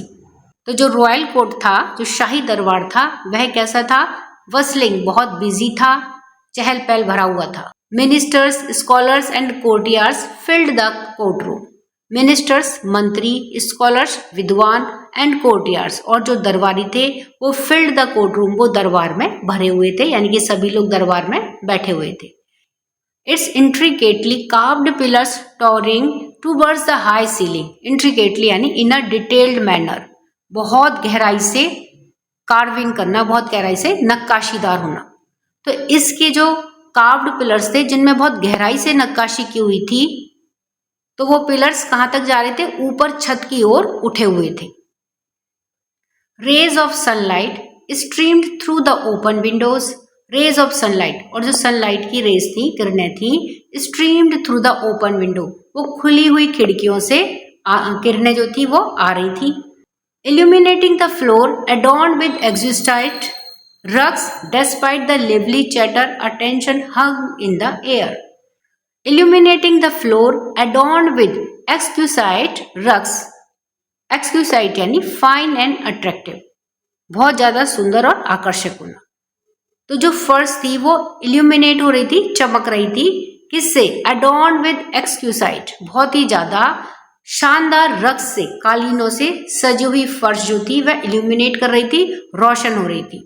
तो जो रॉयल कोर्ट था, जो शाही दरबार था, वह कैसा था, बसलिंग, बहुत बिजी था, चहल पहल भरा हुआ था। Ministers, scholars and courtiers filled the court room, ministers मंत्री, स्कॉलर्स विद्वान, एंड कोर्टियर्स और जो दरबारी थे वो फिल्ड द कोर्ट रूम, वो दरबार में भरे हुए थे, यानी कि सभी लोग दरबार में बैठे हुए थे। Its intricately carved pillars towering towards the high ceiling, intricately यानी इन अ डिटेल्ड मैनर, बहुत गहराई से कार्विंग करना, बहुत गहराई से नक्काशीदार होना। तो इसके जो कार्व्ड पिलर्स थे जिनमें बहुत गहराई से नक्काशी की हुई थी, तो वो पिलर्स कहां तक जा रहे थे, ऊपर छत की ओर उठे हुए थे। Rays of sunlight streamed through the open windows, rays of sunlight, और जो सनलाइट की रेज थी, किरणें थी, streamed through the open window, वो खुली हुई खिड़कियों से किरणें जो थी वो आ रही थी। Illuminating the floor adorned with exquisite rugs, despite the lively chatter, attention hung in the air. Illuminating the floor adorned with exquisite rugs, एक्सक्यूसाइट यानी फाइन एंड अट्रैक्टिव, बहुत ज्यादा सुंदर और आकर्षक होना। तो जो फर्श थी वो इल्यूमिनेट हो रही थी, चमक रही थी, किससे, अडॉर्न्ड विद एक्सक्यूसाइट, बहुत ही ज्यादा शानदार रग्स से, कालीनों से सजी हुई फर्श जो थी वह इल्यूमिनेट कर रही थी, रोशन हो रही थी।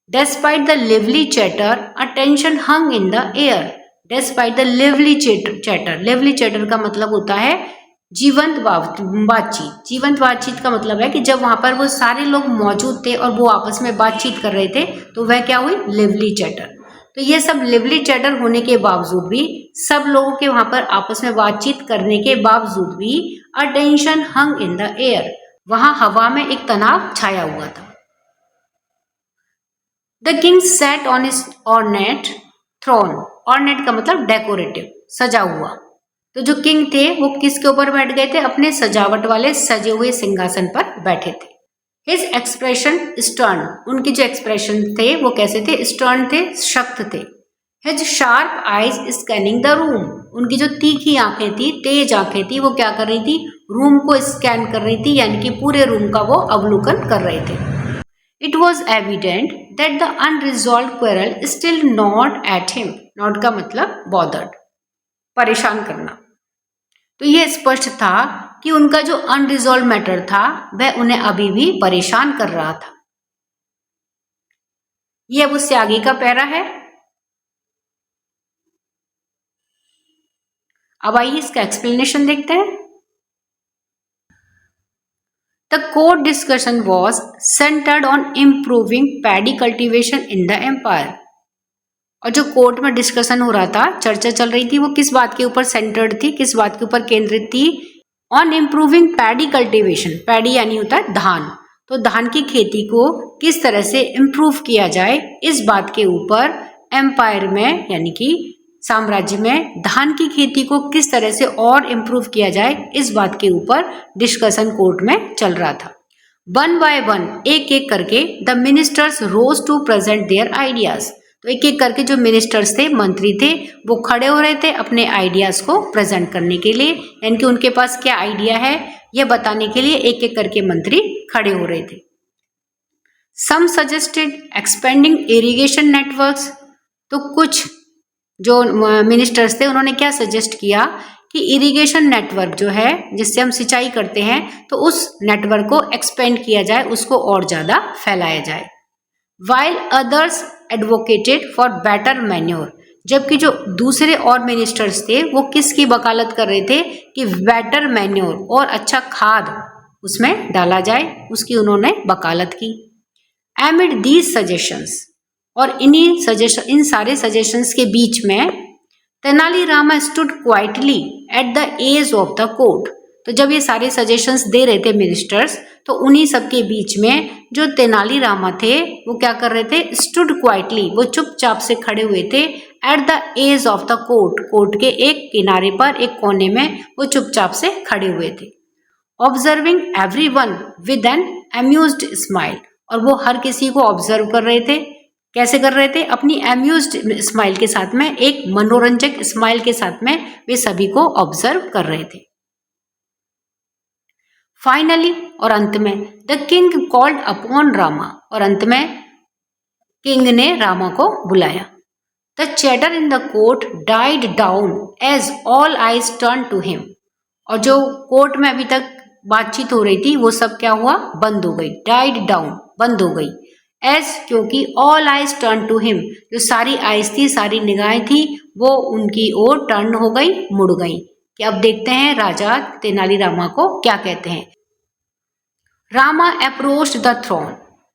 Despite the lively chatter, attention hung in the air. Despite the lively chatter, lively chatter का मतलब होता है जीवंत बातचीत। जीवंत बातचीत का मतलब है कि जब वहां पर वो सारे लोग मौजूद थे और वो आपस में बातचीत कर रहे थे तो वह क्या हुई, लिवली चैटर। तो ये सब लिवली चैटर होने के बावजूद भी, सब लोगों के वहां पर आपस में बातचीत करने के बावजूद भी, attention hung in the air, वहां हवा में एक तनाव छाया हुआ था। The king sat on his ornate throne, ornate का मतलब डेकोरेटिव, सजा हुआ। तो जो किंग थे वो किसके ऊपर बैठ गए थे, अपने सजावट वाले सजे हुए सिंहासन पर बैठे थे। हिज एक्सप्रेशन स्टर्न, उनके जो एक्सप्रेशन थे वो कैसे थे, स्टर्न थे, सख्त थे। His sharp eyes scanning the room, उनकी जो तीखी आंखें थी, तेज आंखें थी, वो क्या कर रही थी, रूम को स्कैन कर रही थी, यानी कि पूरे रूम का वो अवलोकन कर रहे थे। It was evident that the unresolved quarrel still gnawed at him. Gnawed का मतलब bothered, परेशान करना। तो यह स्पष्ट था कि उनका जो अनरिजॉल्व मैटर था वह उन्हें अभी भी परेशान कर रहा था। यह अब उससे आगे का पैरा है। अब आइए इसका एक्सप्लेनेशन देखते हैं। The court discussion was centred on improving paddy cultivation in the empire. और जो कोर्ट में डिस्कशन हो रहा था, चर्चा चल रही थी, वो किस बात के ऊपर सेंटर्ड थी, किस बात के ऊपर केंद्रित थी? On improving paddy cultivation. Paddy यानी होता है धान, तो धान की खेती को किस तरह से इम्प्रूव किया जाए, इस बात के ऊपर एम्पायर में यानी कि साम्राज्य में धान की खेती को किस तरह से और इम्प्रूव किया जाए, इस बात के ऊपर डिस्कशन कोर्ट में चल रहा था। वन बाय वन, एक एक करके the ministers rose to present their ideas. तो एक एक करके जो मिनिस्टर्स थे, मंत्री थे, वो खड़े हो रहे थे अपने आइडियाज को प्रेजेंट करने के लिए, यानी कि उनके पास क्या आइडिया है यह बताने के लिए एक एक करके मंत्री खड़े हो रहे थे। सम सजेस्टेड एक्सपेंडिंग इरिगेशन नेटवर्क्स। तो कुछ जो मिनिस्टर्स थे उन्होंने क्या सजेस्ट किया कि इरिगेशन नेटवर्क जो है जिससे हम सिंचाई करते हैं, तो उस नेटवर्क को एक्सपेंड किया जाए, उसको और ज्यादा फैलाया जाए। While others advocated for better manure. जबकि जो दूसरे और मिनिस्टर्स थे वो किसकी वकालत कर रहे थे कि बेटर मैन्योर और अच्छा खाद उसमें डाला जाए, उसकी उन्होंने वकालत की। एमिड दीज सजेशंस, और इन सारे सजेशंस के बीच में Tenalirama stood quietly at the edge of the court. तो जब ये सारे सजेशंस दे रहे थे मिनिस्टर्स, तो उन्हीं सबके बीच में जो तेनालीरामा थे वो क्या कर रहे थे? स्टूड क्वाइटली, वो चुपचाप से खड़े हुए थे at the edge of the court, court के एक किनारे पर, एक कोने में वो चुपचाप से खड़े हुए थे। Observing everyone with an amused smile, और वो हर किसी को ऑब्जर्व कर रहे थे। कैसे कर रहे थे? अपनी अम्यूज्ड स्माइल के साथ में, एक मनोरंजक स्माइल के साथ में वे सभी को ऑब्जर्व कर रहे थे। फाइनली, और अंत में, the king called upon Rama, और अंत में किंग ने रामा को बुलाया। The chatter in the court died down as all eyes turn to him. और जो कोर्ट में अभी तक बातचीत हो रही थी वो सब क्या हुआ? बंद हो गई। डाइड डाउन, बंद हो गई। एज, क्योंकि all eyes turn to him, जो सारी आइज थी, सारी निगाहें थी, वो उनकी ओर टर्न हो गई, मुड़ गई। कि अब देखते हैं राजा तेनालीरामा को क्या कहते हैं। Rama approached the throne.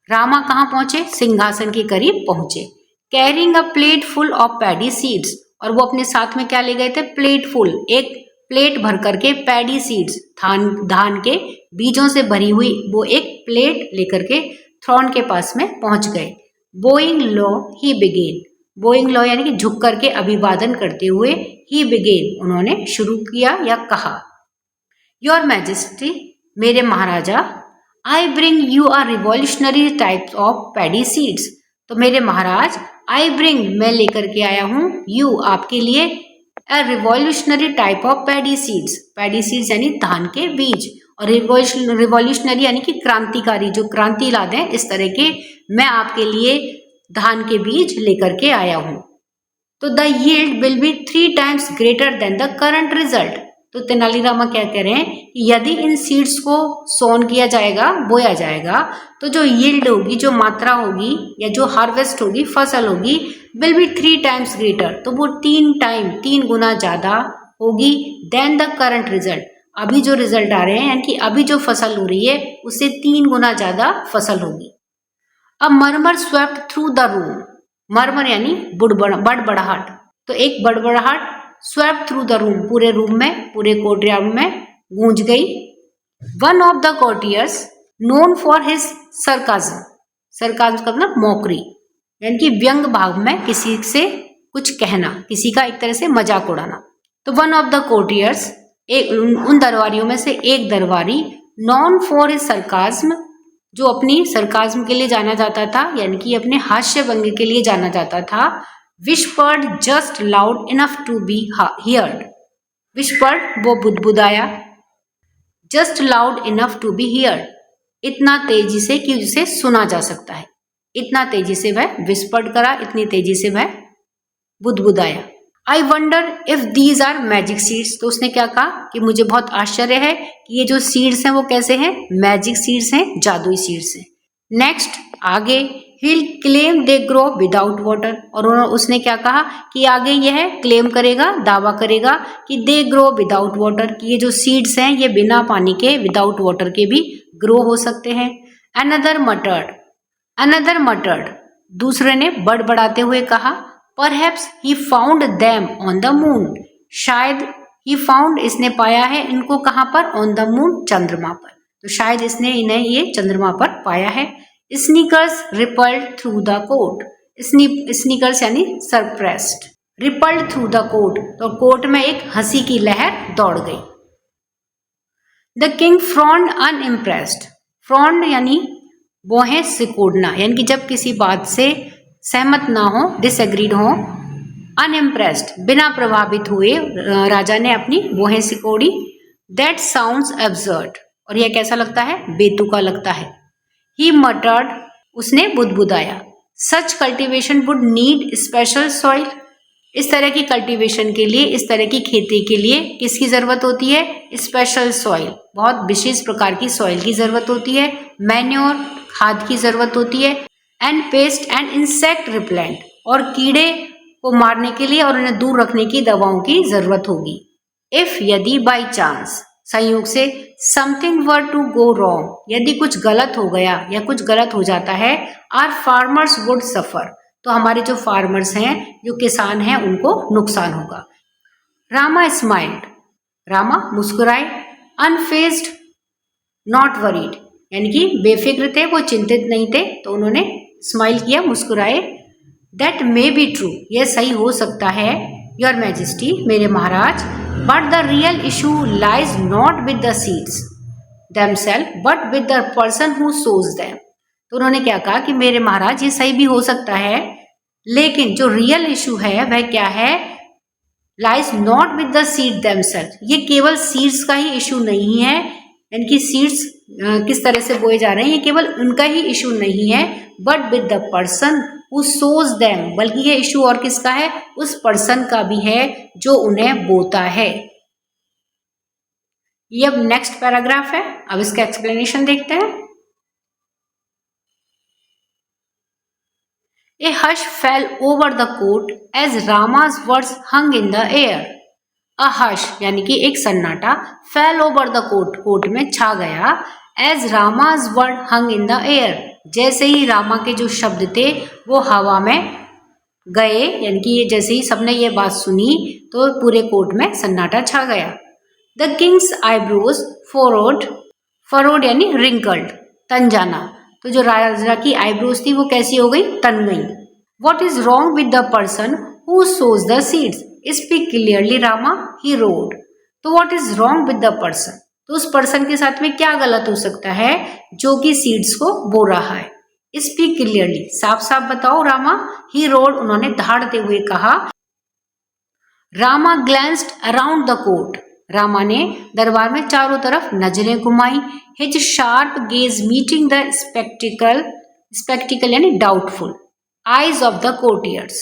Rama कहाँ पहुंचे? सिंहासन के करीब पहुंचे। Carrying a plate full of paddy seeds, और वो अपने साथ में क्या ले गए थे? प्लेट फुल, एक प्लेट भर करके पैडी सीड्स, धान के बीजों से भरी हुई वो एक प्लेट लेकर के थ्रोन के पास में पहुंच गए। Bowing low he began, bowing low यानी कि झुक करके अभिवादन करते हुए, ही बिगेन उन्होंने शुरू किया या कहा। योर मैजेस्टी, मेरे महाराजा, I bring you our revolutionary types of paddy seeds. तो मेरे महाराज, आई ब्रिंग मैं लेकर के आया हूँ, यू आपके लिए, a revolutionary type of paddy seeds, paddy seeds यानी धान के बीज, और रिवॉल्यूशनरी यानी कि क्रांतिकारी, जो क्रांति ला दें, इस तरह के मैं आपके लिए धान के बीज लेकर के आया हूं। तो the yield will be 3 times greater than the current result. तो तेनालीरामा क्या कह रहे हैं कि यदि इन सीड्स को सोन किया जाएगा, बोया जाएगा, तो जो यील्ड होगी, जो मात्रा होगी या जो हार्वेस्ट होगी, फसल होगी, विल बी 3 times ग्रेटर, तो वो 3 गुना ज्यादा होगी देन द करंट रिजल्ट, अभी जो रिजल्ट आ रहे हैं, यानी कि अभी जो फसल हो रही है उससे 3 गुना ज्यादा फसल होगी। अब murmur swept through the room, murmur यानी बड़बड़ाहट, तो एक बड़बड़ाहट स्वेप्ट थ्रू द रूम, पूरे रूम में, पूरे कोर्टयार्ड में गूंज गई। One of the courtiers known for his sarcasm, sarcasm का मतलब मौकरी, यानी कि व्यंग भाव में किसी से कुछ कहना, किसी का एक तरह से मजाक उड़ाना। तो वन ऑफ द कोर्टियर्स, एक उन दरबारियों में से एक दरबारी, नॉन फॉर हिज सरकाज्म, जो अपनी सरकाज्म के लिए जाना जाता था, यानी कि अपने हास्य व्यंग के लिए जाना जाता था, whispered just loud enough to be heard, whispered वो बुदबुदाया, just loud enough to be heard, इतना तेजी से कि उसे सुना जा सकता है, इतना तेजी से वह विस्पर्ड करा, इतनी तेजी से वह बुदबुदाया। I wonder if these are magic seeds, तो उसने क्या कहा कि मुझे बहुत आश्चर्य है कि ये जो सीड्स हैं वो कैसे हैं? मैजिक सीड्स हैं, जादुई सीड्स हैं। नेक्स्ट आगे, he'll claim they grow without water, और उसने क्या कहा कि आगे यह क्लेम करेगा, दावा करेगा कि दे ग्रो विदाउट वाटर, कि ये जो सीड्स हैं ये बिना पानी के, विदाउट वाटर के भी ग्रो हो सकते हैं। अनदर मटर्ड, दूसरे ने बड़बड़ाते हुए कहा, perhaps he found them on the moon, शायद ही फाउंड इसने पाया है इनको कहाँ पर, ऑन द मून, चंद्रमा पर, तो शायद इसने इन्हें ये चंद्रमा पर पाया है। Snickers rippled through the court, snickers यानी suppressed, rippled through the court, तो कोट में एक हंसी की लहर दौड़ गई। The king frowned unimpressed, frowned यानी बोहें सिकोड़ना, यानी कि जब किसी बात से सहमत ना हो, डिसएग्रीड हो। अनइम्प्रेस्ड बिना प्रभावित हुए राजा ने अपनी बोहें सिकोड़ी। दैट साउंड्स एब्सर्ड, और यह कैसा लगता है, बेतुका लगता है। ही मटर्ड, उसने बुदबुदाया। Such cultivation would need special soil, इस तरह की कल्टीवेशन के लिए, इस तरह की खेती के लिए किसकी जरूरत होती है, स्पेशल सॉइल, बहुत विशेष प्रकार की सॉइल की जरूरत होती है। मैन्योर, खाद की जरूरत होती है। And paste and insect repellent, और कीड़े को मारने के लिए और उन्हें दूर रखने की दवाओं की जरूरत होगी। इफ, यदि, बाई चांस, संयोग से, something were to go wrong, यदि कुछ गलत हो गया या कुछ गलत हो जाता है, आर फार्मर्स वुड सफर, तो हमारे जो फार्मर्स हैं, जो किसान हैं, उनको नुकसान होगा। रामा स्माइल्ड, रामा मुस्कुराए। अनफेज्ड, नॉट वरीड, यानी कि बेफिक्र थे, वो चिंतित नहीं थे, तो उन्होंने स्माइल किया, मुस्कुराए। दैट मे बी ट्रू, यह सही हो सकता है, योर मैजेस्टी, मेरे महाराज, but the real issue lies not with the seeds themselves but with the person who sows them, तो उन्होंने क्या कहा कि मेरे महाराज ये सही भी हो सकता है, लेकिन जो रियल इशू है वह क्या है, lies not with the seed themselves, ये केवल सीड्स का ही इशू नहीं है, यानी कि सीड्स किस तरह से बोए जा रहे हैं, ये केवल उनका ही इशू नहीं है, but with the person who sows them, बल्कि ये इशू और किसका है, उस पर्सन का भी है जो उन्हें बोता है। ये अब नेक्स्ट पैराग्राफ है, अब इसका एक्सप्लेनेशन देखते हैं। A hush fell over the court as Rama's words hung in the air. A hush यानी कि एक सन्नाटा, fell over the court, court में छा गया, as Rama's word hung in the air, जैसे ही रामा के जो शब्द थे वो हवा में गए, यानी कि ये जैसे ही सबने ये बात सुनी तो पूरे कोर्ट में सन्नाटा छा गया। The king's eyebrows furrowed यानी wrinkled, तन जाना, तो जो राजा की आईब्रोज थी वो कैसी हो गई, तन गई। What is wrong with the person who sows the seeds? Speak clearly, Rama, he roared. तो what is wrong with the person? तो उस पर्सन के साथ में क्या गलत हो सकता है जो कि सीड्स को बो रहा है। Speak clearly, साफ साफ बताओ रामा। He roared, उन्होंने दहाड़ते हुए कहा। Rama glanced around the court, Rama ने दरबार में चारों तरफ नजरें घुमाई। His sharp gaze meeting the spectacle यानी doubtful eyes of the courtiers,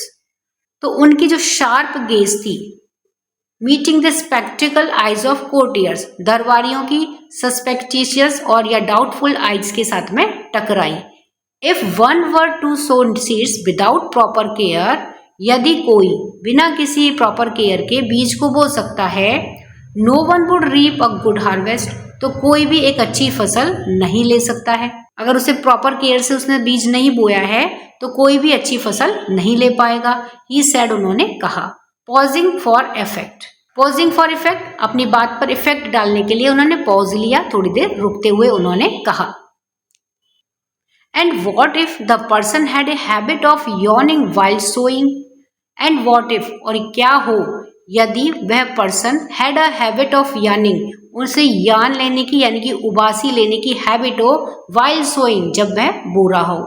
तो उनकी जो शार्प गेज थी, meeting the spectacled eyes of courtiers, दरबारियों की सस्पेक्टिशियस और या डाउटफुल आइज के साथ में टकराई। If one were to sow seeds without proper care, यदि कोई बिना किसी प्रॉपर केयर के बीज को बो सकता है, no one would reap a good harvest, तो कोई भी एक अच्छी फसल नहीं ले सकता है। अगर उसे प्रॉपर केयर से उसने बीज नहीं बोया है तो कोई भी अच्छी फसल नहीं ले पाएगा। ही सेड, उन्होंने कहा। Pausing for effect, pausing for effect, अपनी बात पर इफेक्ट डालने के लिए उन्होंने पॉज लिया, थोड़ी देर रुकते हुए उन्होंने कहा। And what if the person had a habit of yawning while sowing, and what if, और क्या हो यदि वह person had a habit of yawning, उनसे यान लेने की यानी कि उबासी लेने की हैबिट हो, वाइल्ड सोइंग, जब वह बो रहा हो।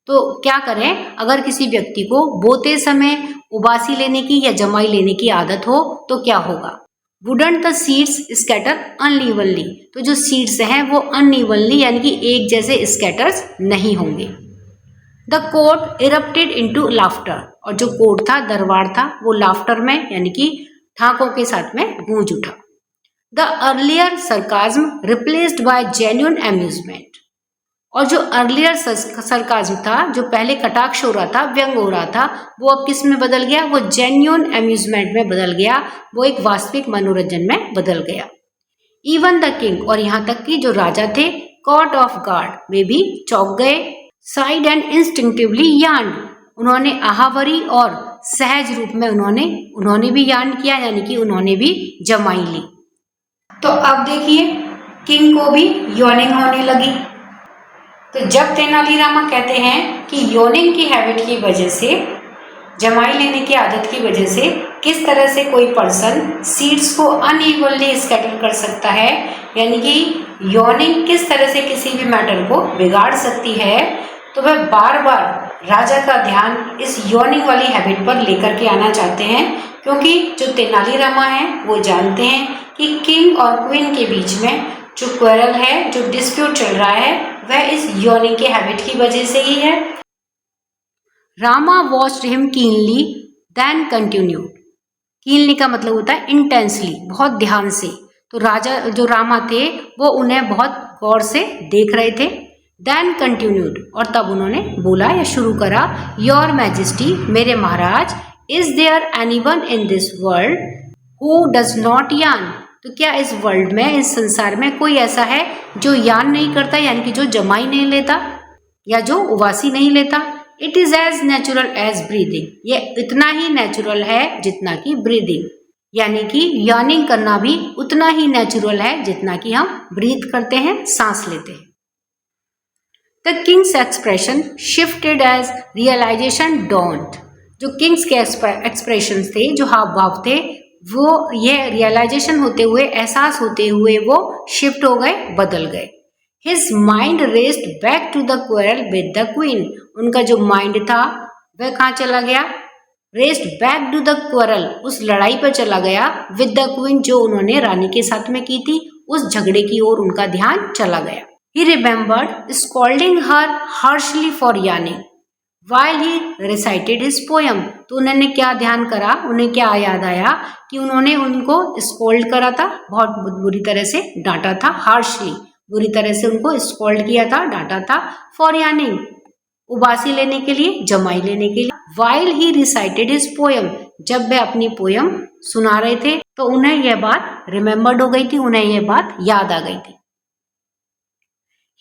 तो क्या करें, अगर किसी व्यक्ति को बोते समय उबासी लेने की या जमाई लेने की आदत हो तो क्या होगा। Wouldn't the seeds scatter unevenly, तो जो सीड्स हैं वो अनइवनली यानी कि एक जैसे स्कैटर्स नहीं होंगे। The court erupted into laughter, और जो कोर्ट था, दरबार था, वो लाफ्टर में यानी कि ठाकों के साथ में गूंज उठा। The earlier sarcasm replaced by genuine amusement, और जो अर्लियर सरकाज्म था, जो पहले कटाक्ष हो रहा था, व्यंग हो रहा था, वो अब किस में बदल गया, वो जेन्युइन अम्यूजमेंट में बदल गया, वो एक वास्तविक मनोरंजन में बदल गया। इवन द किंग, और यहाँ तक कि जो राजा थे, कॉट ऑफ गार्ड, वे भी चौंक गए। साइड एंड इंस्टिंक्टिवली यार्न, उन्होंने आहावरी और सहज रूप में उन्होंने भी यार्न किया, यानी कि उन्होंने भी जमाई ली। तो अब देखिए किंग को भी यॉर्निंग होने लगी। तो जब तेनालीरामा कहते हैं कि यॉर्निंग की हैबिट की वजह से, जमाई लेने की आदत की वजह से किस तरह से कोई पर्सन सीड्स को अनइवनली स्कैटर कर सकता है, यानी कि यॉर्निंग किस तरह से किसी भी मैटर को बिगाड़ सकती है, तो वह बार बार राजा का ध्यान इस यॉर्निंग वाली हैबिट पर लेकर के आना चाहते हैं, क्योंकि जो तेनालीरामा है वो जानते हैं कि किंग और क्वीन के बीच में जो क्वेरल है, जो डिस्प्यूट चल रहा है, वह इस यॉर्निंग के हैबिट की वजह से ही है। Rama watched him keenly then continued. Keenly का मतलब होता है इंटेंसली, बहुत ध्यान से। तो राजा जो रामा थे वो उन्हें बहुत गौर से देख रहे थे। देन कंटिन्यूड, और तब उन्होंने बोला या शुरू करा, योर मैजेस्टी, मेरे महाराज, is there anyone in this world who does not yawn. तो क्या इस वर्ल्ड में, इस संसार में कोई ऐसा है जो यार्न नहीं करता, यानी कि जो जमाई नहीं लेता या जो उबासी नहीं लेता। It is as natural as breathing, ये इतना ही नेचुरल है जितना कि ब्रीदिंग, यानी कि यार्निंग करना भी उतना ही नेचुरल है जितना कि हम ब्रीथ करते हैं, सांस लेते हैं। The king's expression shifted as realization dawned. जो किंग्स के एक्सप्रेशन थे, जो हाव भाव थे, वो ये रियलाइजेशन होते हुए, एहसास होते हुए वो शिफ्ट हो गए, बदल गए। His mind raced back to the quarrel with the queen. उनका जो माइंड था वह कहाँ चला गया? Raced back to the quarrel, उस लड़ाई पर चला गया, with the queen, जो उन्होंने रानी के साथ में की थी, उस झगड़े की ओर उनका ध्यान चला गया। He remembered scolding her harshly for yarning while he recited his poem. तो उन्होंने क्या ध्यान करा, उन्हें क्या याद आया कि उन्होंने उनको स्कोल्ड करा था, बहुत बुरी तरह से डांटा था, हार्शली, बुरी तरह से उनको स्कोल्ड किया था, डांटा था, फॉर यार्निंग, उबासी लेने के लिए, जमाई लेने के लिए। While he recited his poem, जब वे अपनी पोयम सुना रहे थे तो उन्हें यह बात रिमेम्बर्ड हो गई थी, उन्हें यह बात याद आ गई थी।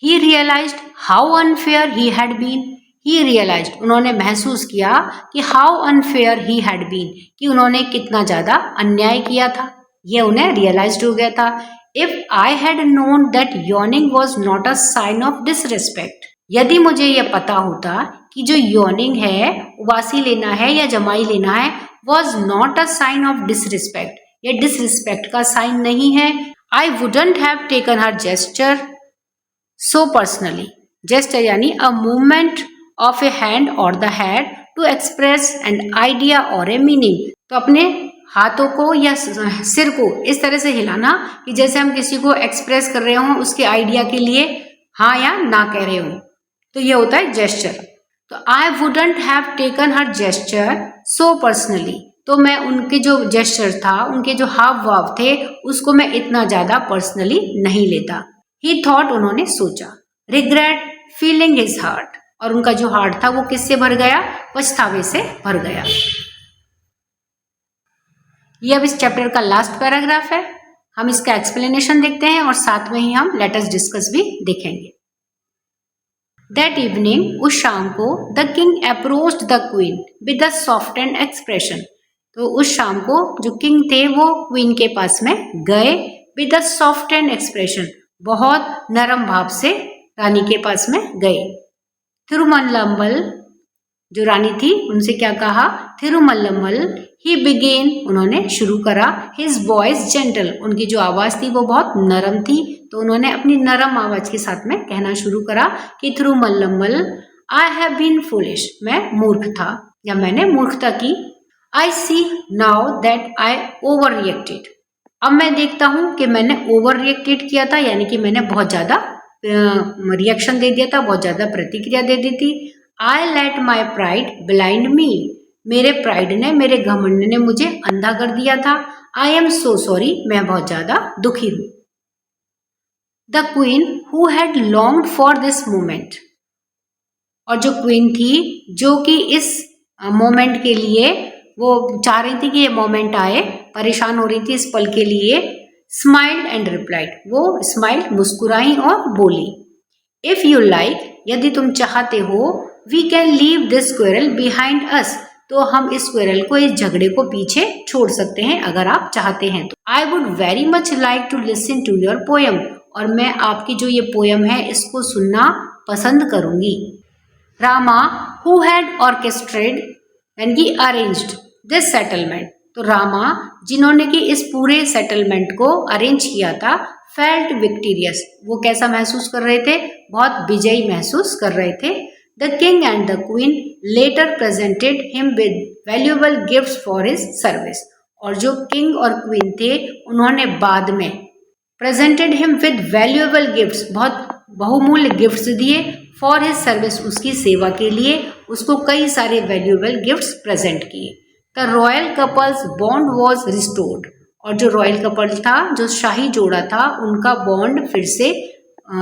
He realized how unfair he had been. He realized, उन्होंने महसूस किया कि how unfair he had been, कि उन्होंने कितना ज्यादा अन्याय किया था, यह उन्हें रियलाइज्ड हो गया था। If I had known that yawning was not a sign of disrespect, यदि मुझे यह पता होता कि जो yawning है, उबासी लेना है या जमाई लेना है, was not a sign of disrespect, यह disrespect का साइन नहीं है, I wouldn't have taken her gesture so personally. Gesture यानी a movement of a hand or the head to express an idea or a meaning. तो अपने हाथों को या सिर को इस तरह से हिलाना कि जैसे हम किसी को एक्सप्रेस कर रहे हों, उसके आइडिया के लिए हाँ या ना कह रहे हो, तो ये होता है जेस्चर। तो I wouldn't have taken her gesture so personally, तो मैं उनके जो जेस्चर था, उनके जो हाव भाव थे, उसको मैं इतना ज्यादा पर्सनली नहीं लेता। ही थॉट, उन्होंने सोचा। रिग्रेट फीलिंग हिज हार्ट, और उनका जो हार्ट था वो किससे भर गया? पछतावे से भर गया। ये अब इस चैप्टर का लास्ट पैराग्राफ है। हम इसका एक्सप्लेनेशन देखते हैं और साथ में ही हम लेट अस डिस्कस भी देखेंगे। दैट इवनिंग, उस शाम को, the king approached the queen with a softened expression. तो उस शाम को जो किंग थे वो क्वीन के पास में गए, विद अ सॉफ्टेंड एक्सप्रेशन, बहुत नरम भाव से रानी के पास में गए। थिरुमल्लम्बल, जो रानी थी, उनसे क्या कहा? थिरुमल्लम्बल, ही बिगेन, उन्होंने शुरू करा, हिज वॉइस जेंटल, उनकी जो आवाज थी वो बहुत नरम थी, तो उन्होंने अपनी नरम आवाज के साथ में कहना शुरू करा कि Thirumallambal, I have been foolish, मैं मूर्ख था या मैंने मूर्खता की। I see now that I overreacted, अब मैं देखता हूं कि मैंने ओवर रिएक्टेड किया था, यानी कि मैंने बहुत ज्यादा रिएक्शन दे दिया था, बहुत ज्यादा प्रतिक्रिया दे दी थी। I let my pride blind me, मेरे प्राइड ने, मेरे घमंड ने मुझे अंधा कर दिया था। आई एम सो सॉरी, मैं बहुत ज्यादा दुखी हूं। The queen who had longed for this moment, और जो क्वीन थी जो कि इस मोमेंट के लिए वो चाह रही थी कि ये मोमेंट आए, परेशान हो रही थी इस पल के लिए, स्माइल्ड एंड रिप्लाइड, वो स्माइल, मुस्कुराई और बोली, इफ यू लाइक, यदि तुम चाहते हो, we can leave this squirrel behind us, तो हम इस स्क्विरल को, इस झगड़े को पीछे छोड़ सकते हैं अगर आप चाहते हैं तो। I would very much like to listen to your poem, और मैं आपकी जो ये पोयम है इसको सुनना पसंद करूंगी। रामा हु हैड ऑर्केस्ट्रेटेड यानी कि अरेंज्ड दिस सेटलमेंट, तो रामा जिन्होंने कि इस पूरे सेटलमेंट को अरेंज किया था, फेल्ट विक्टीरियस, वो कैसा महसूस कर रहे थे, बहुत विजयी महसूस कर रहे थे। The king and the queen later presented him with valuable gifts for his service, और जो किंग और क्वीन थे उन्होंने बाद में presented him with valuable gifts, बहुत बहुमूल्य गिफ्ट्स दिए, फॉर हिज सर्विस, उसकी सेवा के लिए उसको कई सारे वैल्यूएबल गिफ्ट्स प्रेजेंट किए। The royal couples bond was restored, और जो रॉयल कपल था, जो शाही जोड़ा था, उनका बॉन्ड फिर से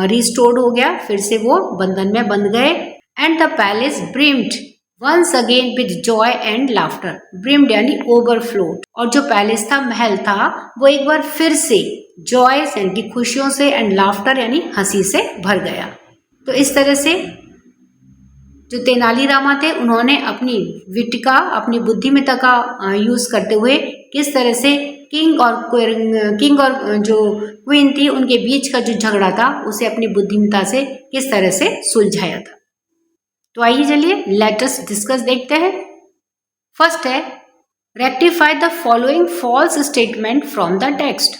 रिस्टोर्ड हो गया, फिर से वो बंधन में बंध गए। And the palace brimmed once again with joy and laughter, brimmed यानी ओवरफ्लोड, और जो पैलेस था, महल था, वो एक बार फिर से जॉय यानी कि खुशियों से, एंड लाफ्टर यानी हंसी से भर गया। तो इस तरह से जो तेनालीरामा थे, उन्होंने अपनी विट का, अपनी बुद्धिमत्ता का यूज करते हुए किस तरह से किंग और जो क्वीन थी उनके बीच का जो झगड़ा था उसे अपनी बुद्धिमत्ता से किस तरह से सुलझाया था। तो आइए चलिए लेट अस डिस्कस देखते हैं। फर्स्ट है rectify the following false statement from the text,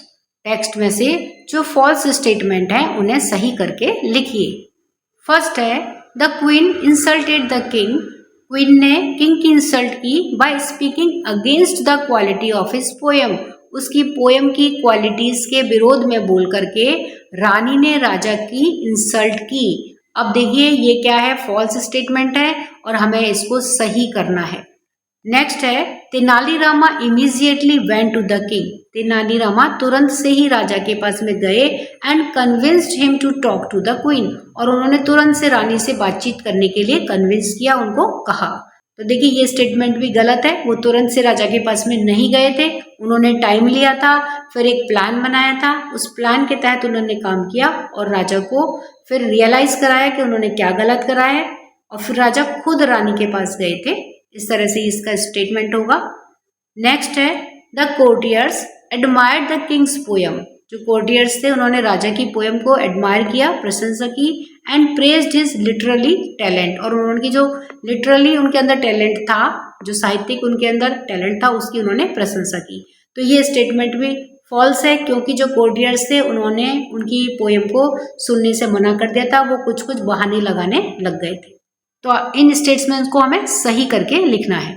text में से जो फॉल्स स्टेटमेंट है उन्हें सही करके लिखिए। फर्स्ट है the queen insulted the king, queen ने किंग की इंसल्ट की by speaking against the quality of his poem, उसकी पोयम की क्वालिटीज के विरोध में बोल करके रानी ने राजा की इंसल्ट की। अब देखिए ये क्या है, फॉल्स स्टेटमेंट है और हमें इसको सही करना है। नेक्स्ट है Tenalirama immediately went to the king, Tenalirama तुरंत से ही राजा के पास में गए and convinced him to talk to the queen, और उन्होंने तुरंत से रानी से बातचीत करने के लिए कन्विंस किया, उनको कहा। तो देखिए ये स्टेटमेंट भी गलत है, वो तुरंत से राजा के पास में नहीं गए थे, उन्होंने टाइम लिया था, फिर एक प्लान बनाया था, उस प्लान के तहत उन्होंने काम किया और राजा को फिर रियलाइज कराया कि उन्होंने क्या गलत करा है, और फिर राजा खुद रानी के पास गए थे। इस तरह से इसका स्टेटमेंट होगा। नेक्स्ट है the courtiers admired the Kings poem, जो कोर्टियर्स थे उन्होंने राजा की पोयम को एडमायर किया, प्रशंसा की, and praised his literally talent, और उनकी जो लिटरली उनके अंदर टैलेंट था, जो साहित्यिक उनके अंदर टैलेंट था उसकी उन्होंने प्रशंसा की। तो ये स्टेटमेंट भी फॉल्स है, क्योंकि जो कोर्टियर्स थे उन्होंने उनकी पोयम को सुनने से मना कर दिया था, वो कुछ कुछ बहाने लगाने लग गए थे। तो इन स्टेटमेंट्स को हमें सही करके लिखना है।